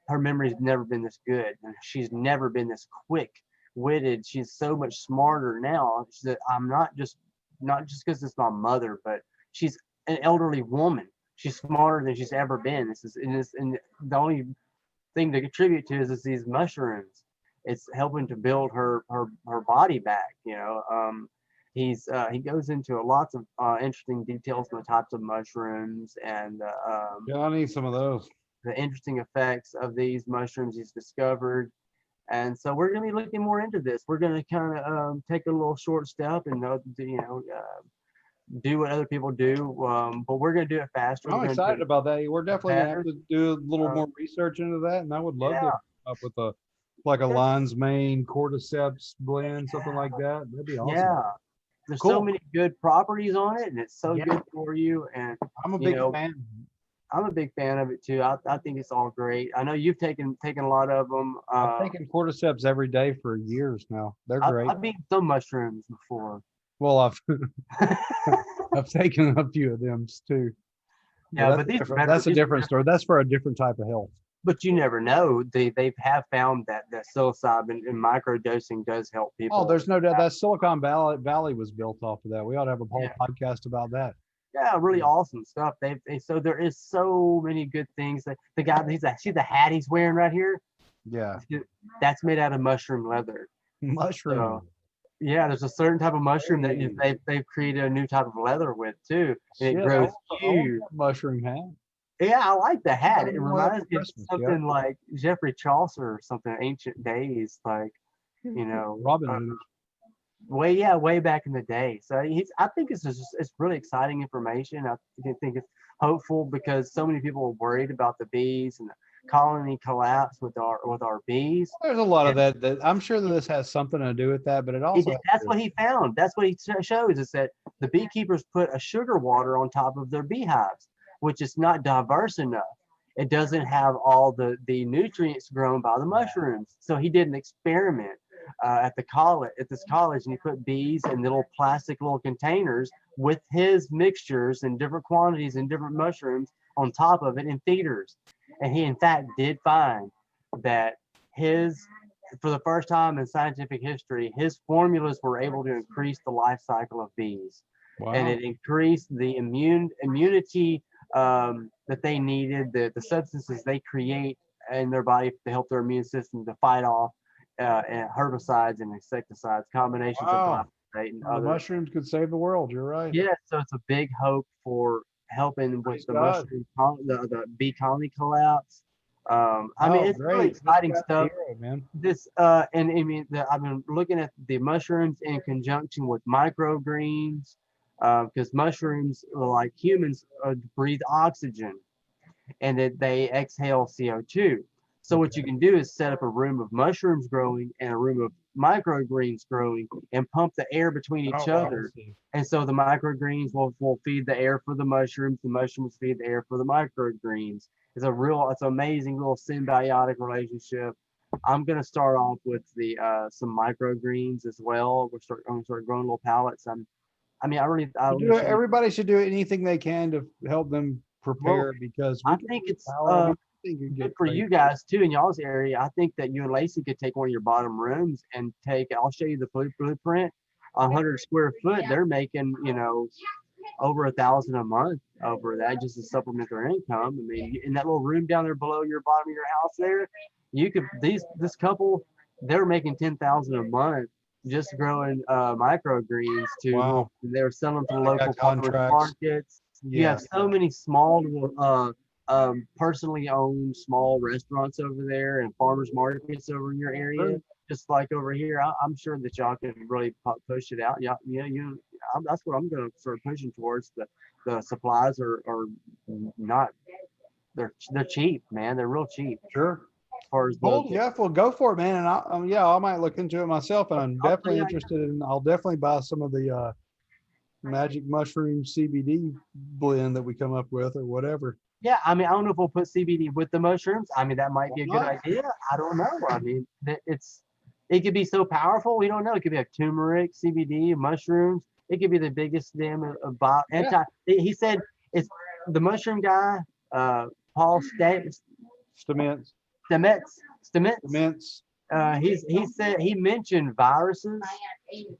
her memory's never been this good, and she's never been this quick-witted. She's so much smarter now. She said, I'm not just because it's my mother, but she's an elderly woman. She's smarter than she's ever been. And the only thing to contribute to is these mushrooms. It's helping to build her body back. He goes into lots of interesting details on the types of mushrooms and Yeah, I need some of those. the interesting effects of these mushrooms he's discovered. And so we're going to be looking more into this. We're going to kind of take a little short step and do what other people do, but we're going to do it faster. I'm excited about that. We're definitely gonna have to do a little more research into that, and I would love to come up with Like a Yeah. lion's mane cordyceps blend, something like that. That'd be awesome. Yeah. There's so Cool. many good properties on it, and it's so Yeah. good for you. And I'm a you big know, fan. I'm a big fan of it too. I think it's all great. I know you've taken a lot of them. I've taken cordyceps every day for years now. They're great. I've eaten some mushrooms before. Well, I've taken a few of them too. Yeah, Well, but these are better. that's a these are different story. That's for a different type of health. But you never know. They have found that psilocybin and microdosing does help people. Oh, there's no doubt that Silicon Valley was built off of that. We ought to have a whole Yeah. podcast about that. Yeah, really awesome stuff. So there is so many good things. That the guy, see the hat he's wearing right here? Yeah. That's made out of mushroom leather. Mushroom. So, yeah, there's a certain type of mushroom that they've created a new type of leather with too, and Shit, it grows I want huge. that mushroom hat. Yeah, I like the hat. It I want that for reminds me of Christmas, something like Geoffrey Chaucer or something, ancient days, like Robin Hood. way back in the day. So I think it's really exciting information. I think it's hopeful because so many people are worried about the bees and the colony collapse with our bees. There's a lot of that. I'm sure that this has something to do with that, but it also That's what he found. That's what he shows is that the beekeepers put a sugar water on top of their beehives, which is not diverse enough. It doesn't have all the nutrients grown by the mushrooms. So he did an experiment at this college, and he put bees in little plastic little containers with his mixtures in different quantities and different mushrooms on top of it in feeders. And he in fact did find that for the first time in scientific history, his formulas were able to increase the life cycle of bees. wow. And it increased the immunity that they needed, the substances they create in their body to help their immune system to fight off herbicides and insecticides, combinations Wow. of glyphosate and The other. mushrooms could save the world. You're right. Yeah, so it's a big hope for helping with Praise the God. the bee colony collapse. I mean, it's really exciting stuff. Man. This and I mean, I've been looking at the mushrooms in conjunction with microgreens, because mushrooms, like humans, breathe oxygen, and that they exhale CO2. So what you can do is set up a room of mushrooms growing and a room of microgreens growing, and pump the air between each other. And so the microgreens will feed the air for the mushrooms. The mushrooms feed the air for the microgreens. It's an amazing little symbiotic relationship. I'm gonna start off with some microgreens as well. I'm gonna start growing little pallets. Everybody should do anything they can to help them prepare, because I think it's good for you guys too in y'all's area. I think that you and Lacey could take one of your bottom rooms and I'll show you the blueprint. 100 square foot, they're making over $1,000 a month over that, just to supplement their income. I mean, in that little room down there below your bottom of your house there, this couple, they're making $10,000 a month just growing microgreens to. Wow. They're selling to local contracts. markets. You have so many small personally owned small restaurants over there and farmers markets over in your area, just like over here. I'm sure that y'all can really push it out. That's what I'm going to start pushing towards. The supplies are not, they're cheap, man. They're real cheap. Sure. As far as Jeff, well, go for it, man. And I might look into it myself, and I'm definitely interested in. I'll definitely buy some of the magic mushroom CBD blend that we come up with, or whatever. Yeah, I mean, I don't know if we'll put CBD with the mushrooms. I mean, that might be a good idea. I don't know. I mean, it could be so powerful. We don't know. It could be like turmeric, CBD, mushrooms. It could be the biggest damn anti. He said it's the mushroom guy, Paul Stamets. He said he mentioned viruses,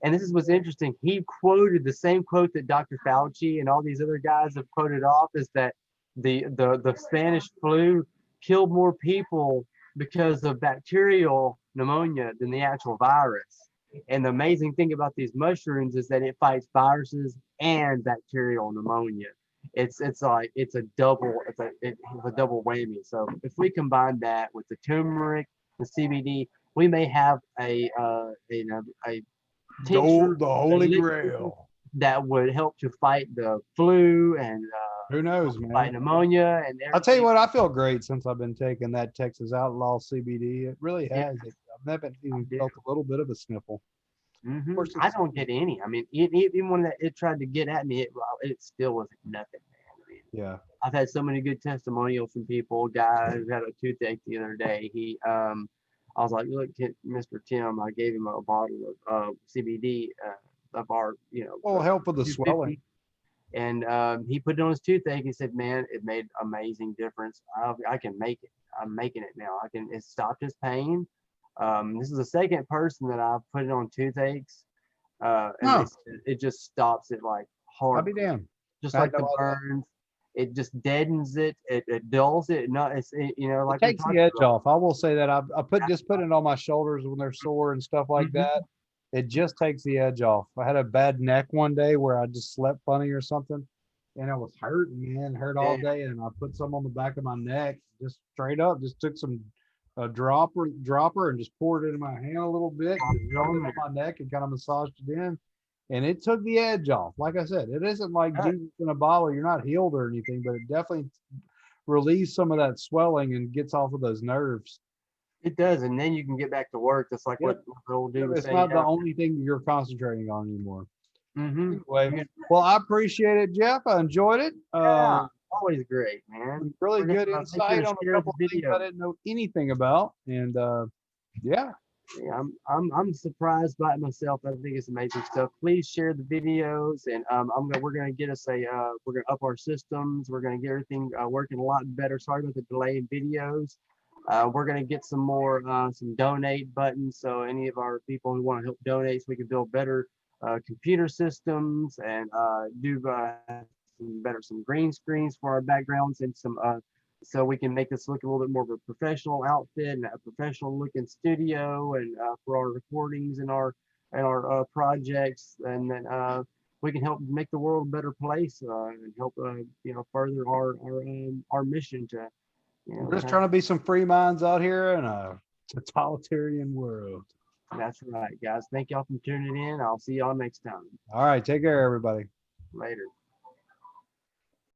and this is what's interesting. He quoted the same quote that Dr. Fauci and all these other guys have quoted off, is that the Spanish flu killed more people because of bacterial pneumonia than the actual virus. And the amazing thing about these mushrooms is that it fights viruses and bacterial pneumonia. It's a double whammy. So if we combine that with the turmeric, the CBD, we may have a tincture, the holy grail that would help to fight the flu and who knows, man, fight pneumonia and everything. I'll tell you what, I feel great since I've been taking that Texas Outlaw CBD. It really has. never even did. felt a little bit of a sniffle. Mhm. course I it's- don't get any. I mean, even when it tried to get at me, it still wasn't nothing, man. I mean, Yeah. I've had so many good testimonials from people. Guy who had a toothache the other day. I was like, look, Mr. Tim, I gave him a bottle of CBD of our, Well, help with the 250, swelling. and he put it on his toothache. He said, man, it made amazing difference. I can make it. I'm making it now. It stopped his pain. This is the second person that I've put it on toothaches, and Huh. it just stops it like I'll hard, be damned. just I like had the no idea. burns. It just deadens it. It dulls it. No, like It we takes talked the edge about. off. I will say that I just put it on my shoulders when they're sore and stuff like Mhm. that. It just takes the edge off. I had a bad neck one day where I just slept funny or something, and I was hurting, man, hurt all Yeah. day. And I put some on the back of my neck, just straight up, just took some a dropper and just poured it in my hand a little bit, Dropped just it rubbed on it on my neck and kind of massaged it in. And it took the edge off. Like I said, it isn't like Right. Jesus in a bottle. You're not healed or anything, but it definitely relieves some of that swelling and gets off of those nerves. It does, and then you can get back to work. That's like Yep. what the old dude was It's saying. not the only thing that you're concentrating on anymore. Mm-hmm. Anyway, well, I appreciate it, Jeff. I enjoyed it. Yeah, always great, man. Really We're good gonna make sure insight to on a share the couple things video. I didn't know anything about. And yeah, Yeah, I'm surprised by it myself. I think it's amazing stuff. Please share the videos, and we're gonna get us we're gonna up our systems. We're gonna get everything working a lot better. Sorry about the delay in videos. We're gonna get some more some donate buttons, so any of our people who want to help donate, so we can build better computer systems and do some green screens for our backgrounds and some so we can make this look a little bit more of a professional outfit and a professional looking studio and for our recordings and our projects, and then we can help make the world a better place and help further our mission to we're just trying to be some free minds out here in a totalitarian world. That's right, guys. Thank y'all for tuning in. I'll see y'all next time. All right, take care, everybody. Later.